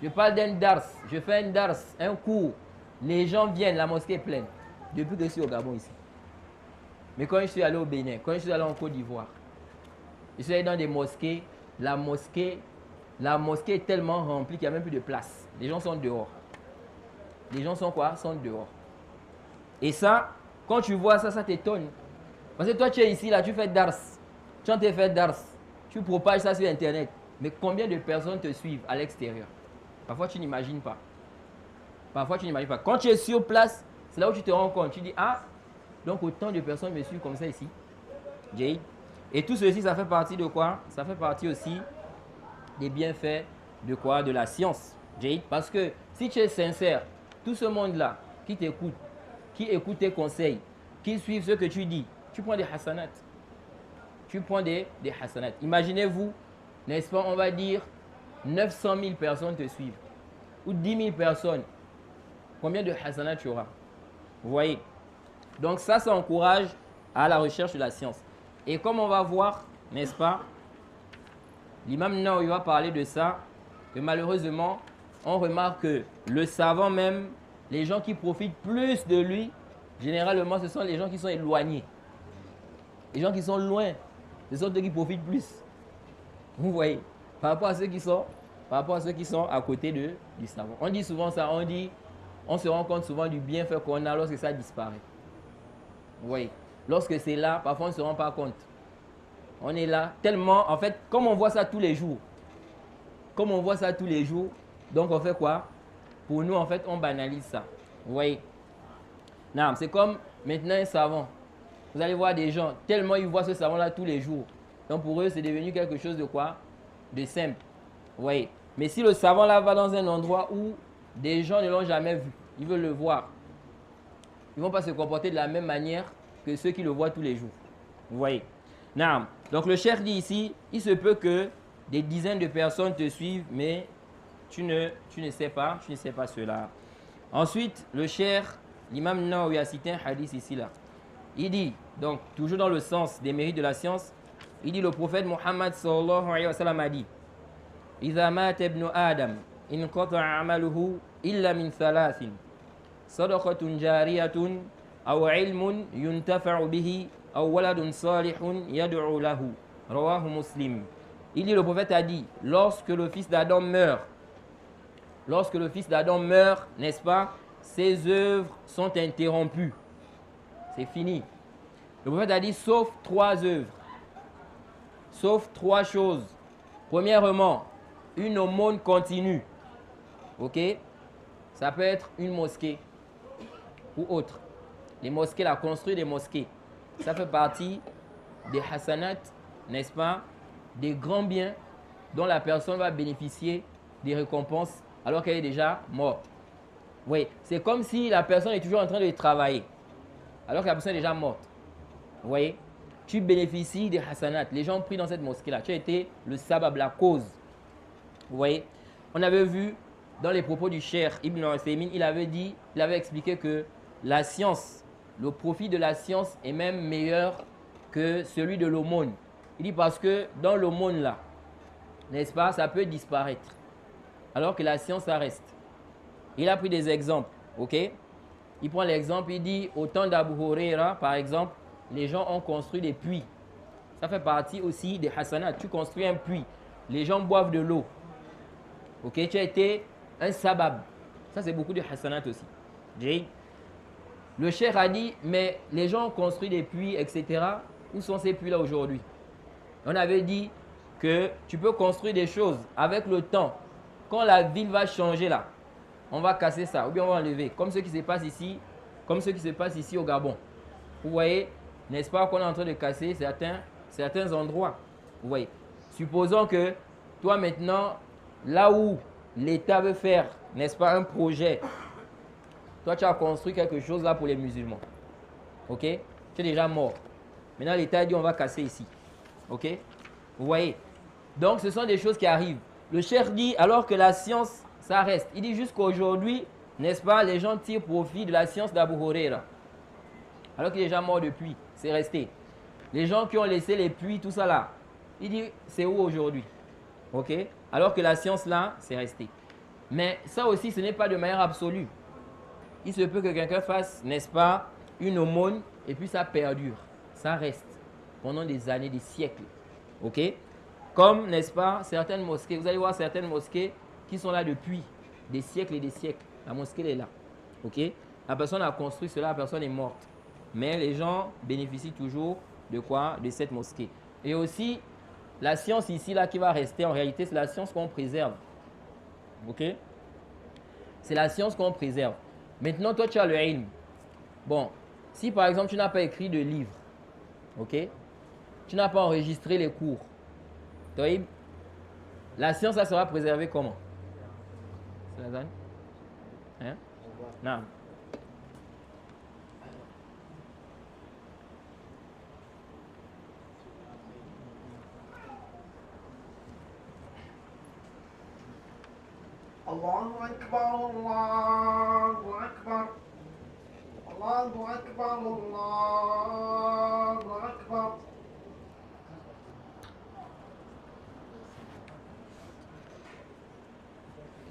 Je parle d'un dars, je fais un dars, un cours. Les gens viennent, la mosquée est pleine. Depuis que je suis au Gabon ici. Mais quand je suis allé au Bénin, quand je suis allé en Côte d'Ivoire, je suis allé dans des mosquées, la mosquée est tellement remplie qu'il n'y a même plus de place. Les gens sont dehors. Les gens sont quoi? Sont dehors. Et ça, quand tu vois ça, ça t'étonne. Parce que toi, tu es ici, là, tu fais dars. Tu as fait dars. Tu propages ça sur Internet. Mais combien de personnes te suivent à l'extérieur? Parfois, tu n'imagines pas. Parfois, tu n'imagines pas. Quand tu es sur place, c'est là où tu te rends compte. Tu dis, ah, donc autant de personnes me suivent comme ça ici. Jade. Et tout ceci, ça fait partie de quoi? Ça fait partie aussi des bienfaits de quoi? De la science. Jade. Parce que si tu es sincère, tout ce monde-là qui t'écoute, qui écoute tes conseils, qui suivent ce que tu dis, tu prends des hasanats. Tu prends des hasanats. Imaginez-vous, n'est-ce pas, on va dire 900 000 personnes te suivent. Ou 10 000 personnes. Combien de hasanats tu auras? Vous voyez? Donc ça encourage à la recherche de la science. Et comme on va voir, n'est-ce pas, l'imam Nawawi va parler de ça, que malheureusement, on remarque que le savant même, les gens qui profitent plus de lui, généralement, ce sont les gens qui sont éloignés. Les gens qui sont loin, ce sont ceux qui profitent plus. Vous voyez, par rapport à ceux qui sont à côté du savant. On dit souvent ça, on se rend compte souvent du bienfait qu'on a lorsque ça disparaît. Vous voyez, lorsque c'est là, parfois on ne se rend pas compte. On est là, tellement, en fait, comme on voit ça tous les jours, donc on fait quoi? Pour nous, en fait, on banalise ça. Vous voyez? Non, c'est comme maintenant un savon. Vous allez voir des gens, tellement ils voient ce savon-là tous les jours. Donc pour eux, c'est devenu quelque chose de quoi? De simple. Vous voyez? Mais si le savon-là va dans un endroit où des gens ne l'ont jamais vu, ils veulent le voir, ils ne vont pas se comporter de la même manière que ceux qui le voient tous les jours. Vous voyez? Non. Donc le cheikh dit ici, il se peut que des dizaines de personnes te suivent, mais tu ne sais pas cela. Ensuite, le cheikh, l'imam Nawawi a cité un hadith ici là. Il dit, donc toujours dans le sens des mérites de la science, il dit le prophète Muhammad sallallahu alayhi wa sallam a dit إذا مات ابن آدم انقطع عمله إلا من ثلاث صدقة جارية أو علم ينتفع به أو ولد صالح يدعو له Rawahu Muslim. Il dit, le prophète a dit, lorsque le fils d'Adam meurt, n'est-ce pas, ses œuvres sont interrompues. C'est fini. Le prophète a dit, sauf 3 œuvres. Sauf 3 choses. Premièrement, une aumône continue. Ok? Ça peut être une mosquée ou autre. Les mosquées, la construire des mosquées, ça fait partie des hasanat, n'est-ce pas, des grands biens dont la personne va bénéficier des récompenses alors qu'elle est déjà morte. Oui, c'est comme si la personne est toujours en train de travailler alors que la personne est déjà morte. Vous voyez, tu bénéficies des hasanat. Les gens prient dans cette mosquée-là. Tu as été le sabab, la cause. Vous voyez, on avait vu dans les propos du Cheikh Ibn Uthaymin, il avait expliqué que la science, le profit de la science est même meilleur que celui de l'aumône. Il dit parce que dans l'aumône là, n'est-ce pas, ça peut disparaître. Alors que la science, ça reste. Il a pris des exemples, ok? Il prend l'exemple, il dit, au temps d'Abu Huraira, par exemple, les gens ont construit des puits. Ça fait partie aussi des hasanat. Tu construis un puits, les gens boivent de l'eau. Ok, tu as été un sabab. Ça, c'est beaucoup de hasanat aussi. Le cheikh a dit, mais les gens ont construit des puits, etc. Où sont ces puits-là aujourd'hui? On avait dit que tu peux construire des choses avec le temps. Quand la ville va changer là, on va casser ça ou bien on va enlever. Comme ce qui se passe ici au Gabon. Vous voyez, n'est-ce pas qu'on est en train de casser certains endroits. Vous voyez. Supposons que toi maintenant, là où l'État veut faire, n'est-ce pas, un projet, toi tu as construit quelque chose là pour les musulmans. Ok? Tu es déjà mort. Maintenant l'État dit on va casser ici. Ok? Vous voyez? Donc ce sont des choses qui arrivent. Le cheikh dit alors que la science, ça reste. Il dit jusqu'aujourd'hui, n'est-ce pas, les gens tirent profit de la science d'Abu Huraira. Alors qu'il est déjà mort depuis. C'est resté. Les gens qui ont laissé les puits, tout ça là, il dit c'est où aujourd'hui? Ok? Alors que la science là, c'est resté. Mais ça aussi, ce n'est pas de manière absolue. Il se peut que quelqu'un fasse, n'est-ce pas, une aumône et puis ça perdure. Ça reste pendant des années, des siècles. Ok? Comme, n'est-ce pas, certaines mosquées. Vous allez voir certaines mosquées qui sont là depuis des siècles et des siècles. La mosquée elle est là. Ok? La personne a construit cela, la personne est morte. Mais les gens bénéficient toujours de quoi? De cette mosquée. Et aussi, la science ici, là, qui va rester, en réalité, c'est la science qu'on préserve. Ok? C'est la science qu'on préserve. Maintenant, toi, tu as le ilm. Bon, si par exemple, tu n'as pas écrit de livre, ok? Tu n'as pas enregistré les cours. Taïb, la science, ça sera préservée comment? C'est la zone? Hein? Non. Allahu Akbar, Allahu Akbar, Allahu Akbar, Allahu Akbar.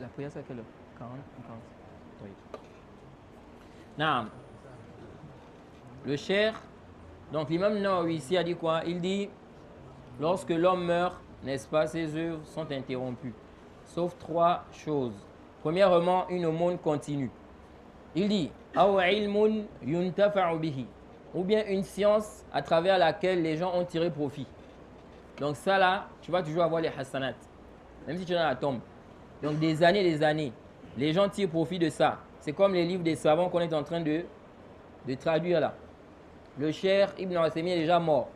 La prière, c'est à quelle heure? 40 ou 40? Oui. Non. Le cheikh, donc l'imam Nawawi ici a dit quoi? Il dit, lorsque l'homme meurt, n'est-ce pas, ses œuvres sont interrompues. Sauf 3 choses. Premièrement, une aumône continue. Il dit, Aw ilmun yuntafa'u bihi, ou bien une science à travers laquelle les gens ont tiré profit. Donc ça là, tu vas toujours avoir les hasanat, même si tu es dans la tombe. Donc des années, les gens tirent profit de ça. C'est comme les livres des savants qu'on est en train de traduire là. Le cheikh Ibn Uthaymin est déjà mort.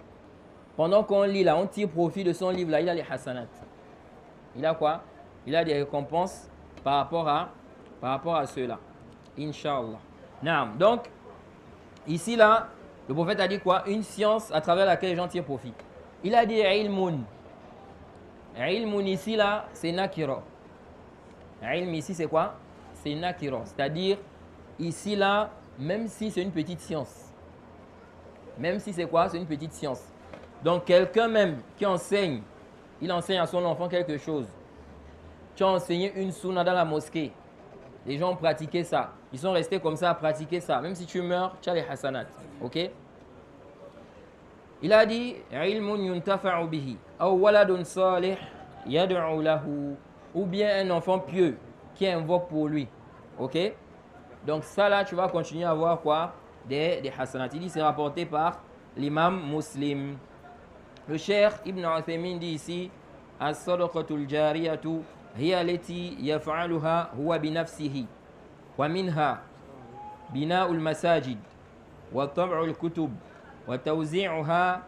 Pendant qu'on lit là, on tire profit de son livre là, il a les hasanat. Il a quoi? Il a des récompenses par rapport à ceux-là. Inch'Allah. Naam. Donc, ici là, le prophète a dit quoi? Une science à travers laquelle les gens tirent profit. Il a dit ilmun. Ilmun ici là, c'est nakira. Ilm ici c'est quoi? C'est nakira. C'est-à-dire, ici là, même si c'est une petite science. Même si c'est quoi? C'est une petite science. Donc, quelqu'un même qui enseigne, il enseigne à son enfant quelque chose. Tu as enseigné une sunna dans la mosquée. Les gens ont pratiqué ça. Ils sont restés comme ça à pratiquer ça. Même si tu meurs, tu as les hasanat. Ok? Il a dit ilmun yuntafa'u bihi aw waladun salih yad'u lahu, ou bien un enfant pieux qui invoque pour lui. OK? Donc ça là, tu vas continuer à voir quoi? Des hasanat. Il dit c'est rapporté par l'imam Muslim. Le cheikh Ibn Uthaymin dit ici as-sadaqatul jariyatu hiya allati yaf'aluha huwa bi nafsihi wa minha bina'ul masajid wa tab'ul kutub wa tawzi'uha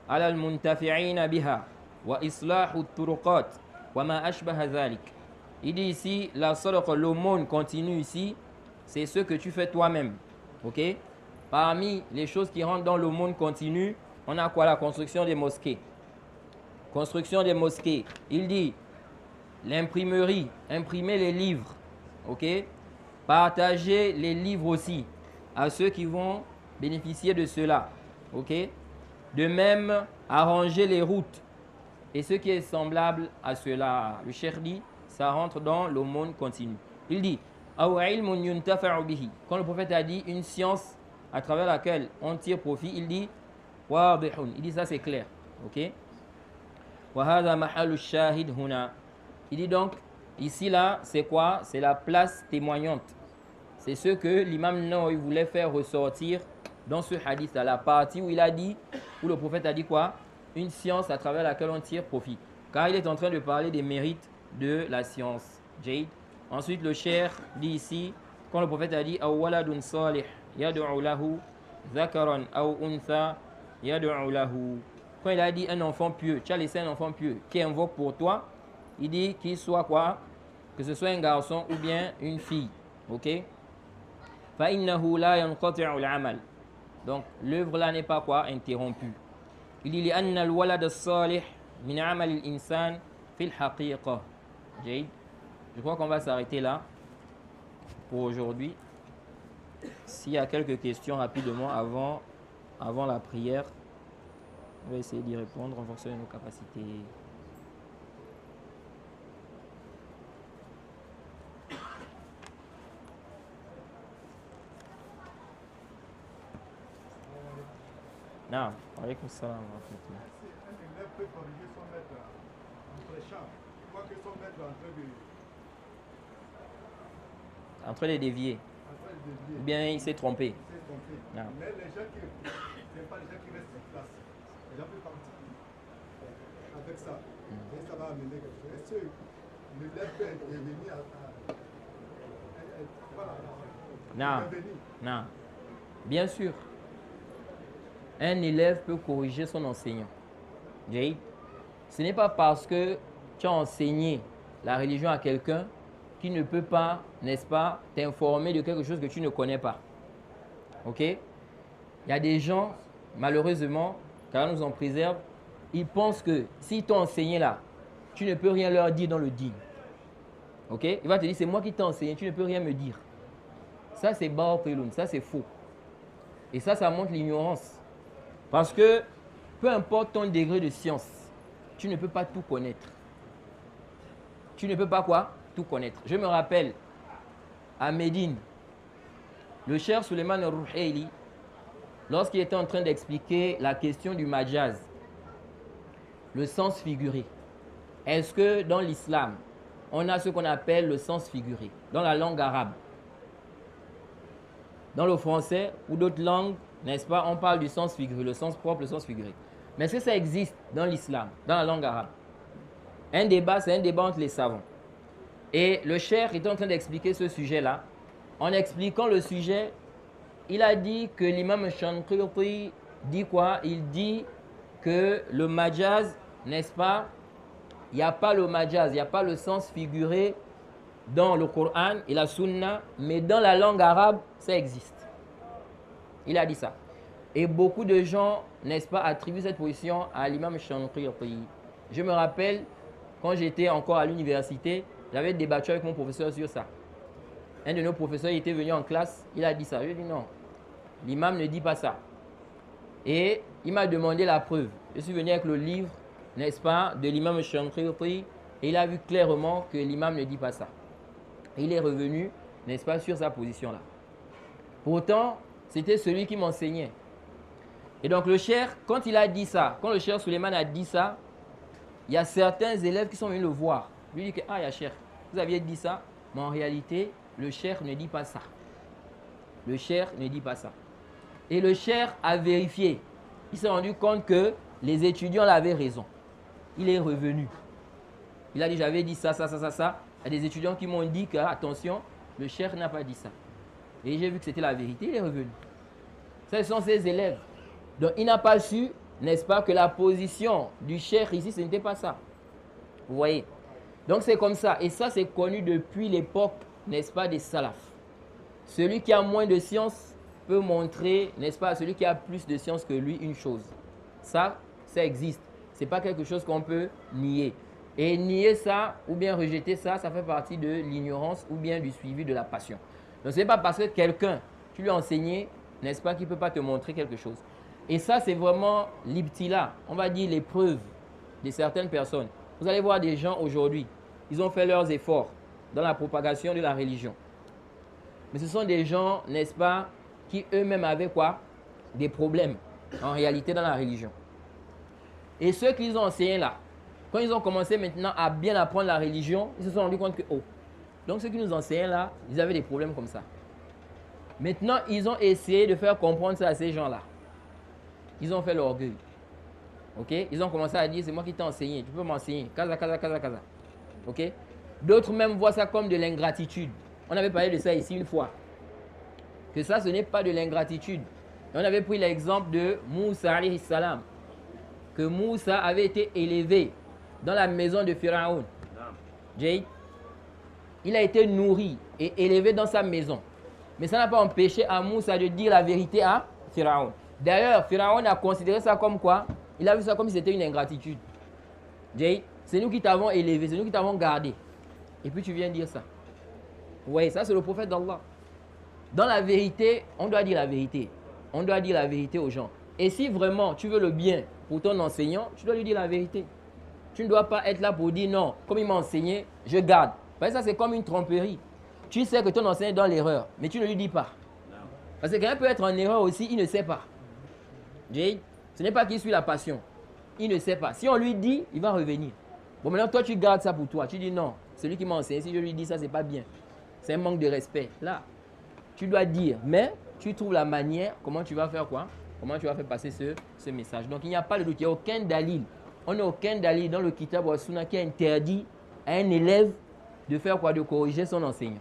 'ala al-muntafi'ina biha wa islahu at-turuqat wa ma ashbaha dhalik. Il dit ici la sadaqa, l'aumône continue ici, c'est ce que tu fais toi-même. OK? Parmi les choses qui rentrent dans l'aumône continue, on a quoi? La construction des mosquées. Construction des mosquées. Il dit l'imprimerie, imprimer les livres. OK? Partager les livres aussi à ceux qui vont bénéficier de cela. OK? De même, arranger les routes et ce qui est semblable à cela. Le cheikh dit, ça rentre dans l'aumône continue. Il dit aw ilmun yuntafa'u bihi. Quand le prophète a dit une science à travers laquelle on tire profit, il dit wadihun. Il dit ça c'est clair. OK? Wa hadha mahallu shahid huna. Il dit donc ici là, c'est quoi? C'est la place témoignante. C'est ce que l'imam Nawawi voulait faire ressortir dans ce hadith, à la partie où il a dit, où le prophète a dit quoi? Une science à travers laquelle on tire profit. Car il est en train de parler des mérites de la science. Jade. Ensuite, le cheikh dit ici, quand le prophète a dit aw waladun salih yad'u lahu dhakaran aw untha yad'u lahu. Quand il a dit un enfant pieux, tu as laissé un enfant pieux qui invoque pour toi, il dit qu'il soit quoi? Que ce soit un garçon ou bien une fille. OK? Fa innahu la yanqati'u al-amal. Donc l'œuvre là n'est pas quoi? Interrompue. Il dit li anna al-walad as-salih min 'amal al-insan fi al-haqiqa. Jade. Je crois qu'on va s'arrêter là pour aujourd'hui. S'il y a quelques questions rapidement avant la prière, on va essayer d'y répondre en fonction de nos capacités. Naam, alaykoum salam wa rahmatullah. Un élève peut corriger son maître entre les champs. Il voit que son maître est En train de dévier. Ou bien il s'est trompé. Mais les gens qui n'aiment pas les gens qui restent sur place, les gens peuvent partir avec ça. Et ça va amener quelque chose. Est-ce que l'élève peut intervenir Non. Bien sûr. Un élève peut corriger son enseignant. Jade. Ce n'est pas parce que tu as enseigné la religion à quelqu'un qui ne peut pas, n'est-ce pas, t'informer de quelque chose que tu ne connais pas. OK? Il y a des gens, malheureusement, car nous en préserve, ils pensent que si t'ont enseigné là, tu ne peux rien leur dire dans le dîn. OK? Il va te dire, c'est moi qui t'ai enseigné, tu ne peux rien me dire. Ça, c'est baopiloun, ça, c'est faux. Et ça montre l'ignorance. Parce que, peu importe ton degré de science, tu ne peux pas tout connaître. Tu ne peux pas quoi? Tout connaître. Je me rappelle, à Médine, le cheikh Suleiman al-Ruhaili, lorsqu'il était en train d'expliquer la question du majaz, le sens figuré, est-ce que dans l'islam, on a ce qu'on appelle le sens figuré, dans la langue arabe? Dans le français ou d'autres langues, n'est-ce pas, on parle du sens figuré, le sens propre, le sens figuré. Mais est-ce que ça existe dans l'islam, dans la langue arabe? Un débat, c'est un débat entre les savants. Et le cheikh est en train d'expliquer ce sujet-là. En expliquant le sujet, il a dit que l'imam Shanqiti dit quoi? Il dit que le majaz, n'est-ce pas, il n'y a pas le majaz, il n'y a pas le sens figuré dans le Coran et la Sunna, mais dans la langue arabe, ça existe. Il a dit ça. Et beaucoup de gens, n'est-ce pas, attribuent cette position à l'imam Shanqiti. Je me rappelle, quand j'étais encore à l'université, j'avais débattu avec mon professeur sur ça. Un de nos professeurs il était venu en classe, il a dit ça. Je lui ai dit non, l'imam ne dit pas ça. Et il m'a demandé la preuve. Je suis venu avec le livre, n'est-ce pas, de l'imam Shanqiti, et il a vu clairement que l'imam ne dit pas ça. Et il est revenu, n'est-ce pas, sur sa position-là. Pourtant, c'était celui qui m'enseignait. Et donc le cheikh, quand il a dit ça, quand le cheikh Suleiman a dit ça, il y a certains élèves qui sont venus le voir. Lui dit que, ah, ya cheikh, vous aviez dit ça, mais en réalité, le cheikh ne dit pas ça. Le cheikh ne dit pas ça. Et le cheikh a vérifié. Il s'est rendu compte que les étudiants avaient raison. Il est revenu. Il a dit, j'avais dit ça, ça, ça, ça, ça. Il y a des étudiants qui m'ont dit que, attention, le cheikh n'a pas dit ça. Et j'ai vu que c'était la vérité, il est revenu. Ce sont ses élèves. Donc, il n'a pas su, n'est-ce pas, que la position du cheikh ici, ce n'était pas ça. Vous voyez? Donc, c'est comme ça. Et ça, c'est connu depuis l'époque, n'est-ce pas, des salafs. Celui qui a moins de science peut montrer, n'est-ce pas, à celui qui a plus de science que lui, une chose. Ça existe. Ce n'est pas quelque chose qu'on peut nier. Et nier ça, ou bien rejeter ça, ça fait partie de l'ignorance ou bien du suivi de la passion. Donc, ce n'est pas parce que quelqu'un, tu lui as enseigné, n'est-ce pas, qu'il ne peut pas te montrer quelque chose. Et ça, c'est vraiment l'ibtila, on va dire l'épreuve de certaines personnes. Vous allez voir des gens aujourd'hui, ils ont fait leurs efforts dans la propagation de la religion. Mais ce sont des gens, n'est-ce pas, qui eux-mêmes avaient quoi? Des problèmes, en réalité, dans la religion. Et ceux qu'ils ont enseignés là, quand ils ont commencé maintenant à bien apprendre la religion, ils se sont rendus compte que, oh, donc ceux qui nous enseignaient là, ils avaient des problèmes comme ça. Maintenant, ils ont essayé de faire comprendre ça à ces gens-là. Ils ont fait l'orgueil. Ok? Ils ont commencé à dire, c'est moi qui t'ai enseigné, tu peux m'enseigner. Kaza, kaza, kaza, kaza. Ok? D'autres même voient ça comme de l'ingratitude. On avait parlé de ça ici une fois. Que ça, ce n'est pas de l'ingratitude. On avait pris l'exemple de Moussa alayhi salam. Que Moussa avait été élevé dans la maison de Pharaon. Jay, il a été nourri et élevé dans sa maison. Mais ça n'a pas empêché à Moussa de dire la vérité à Pharaon. D'ailleurs, Pharaon a considéré ça comme quoi? Il a vu ça comme si c'était une ingratitude. Jay, c'est nous qui t'avons élevé, c'est nous qui t'avons gardé. Et puis tu viens dire ça. Oui, ça c'est le prophète d'Allah. Dans la vérité, on doit dire la vérité. On doit dire la vérité aux gens. Et si vraiment tu veux le bien pour ton enseignant, tu dois lui dire la vérité. Tu ne dois pas être là pour dire non, comme il m'a enseigné, je garde. Parce que ça c'est comme une tromperie. Tu sais que ton enseignant est dans l'erreur, mais tu ne lui dis pas. Parce que quelqu'un peut être en erreur aussi, il ne sait pas. Jay, ce n'est pas qu'il suit la passion. Il ne sait pas. Si on lui dit, il va revenir. Bon, maintenant, toi, tu gardes ça pour toi. Tu dis non, celui qui m'a enseigné, si je lui dis ça, c'est pas bien. C'est un manque de respect. Là, tu dois dire, mais tu trouves la manière, comment tu vas faire quoi? Comment tu vas faire passer ce message. Donc, il n'y a pas de doute, il n'y a aucun dalil. On n'a aucun dalil dans le Kitab wa Sunna qui interdit à un élève de faire quoi? De corriger son enseignant.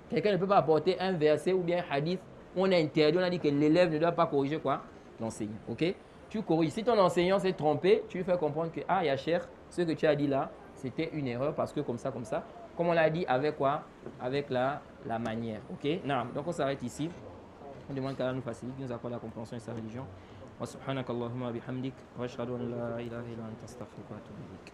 Quelqu'un ne peut pas apporter un verset ou bien un hadith où on a interdit, on a dit que l'élève ne doit pas corriger quoi? L'enseignant. Ok? Tu corriges. Si ton enseignant s'est trompé, tu lui fais comprendre que, ah, Yacher, ce que tu as dit là, c'était une erreur parce que comme ça, comme ça. Comme on l'a dit, avec quoi? Avec la manière. Ok? Non. Donc on s'arrête ici. On demande qu'Allah nous facilite, nous accorde la compréhension de sa religion. Wa subhanakallahumma bihamdik. Wa ashhadu an la ilaha illa anta astaghfiruka wa atubu ilaik.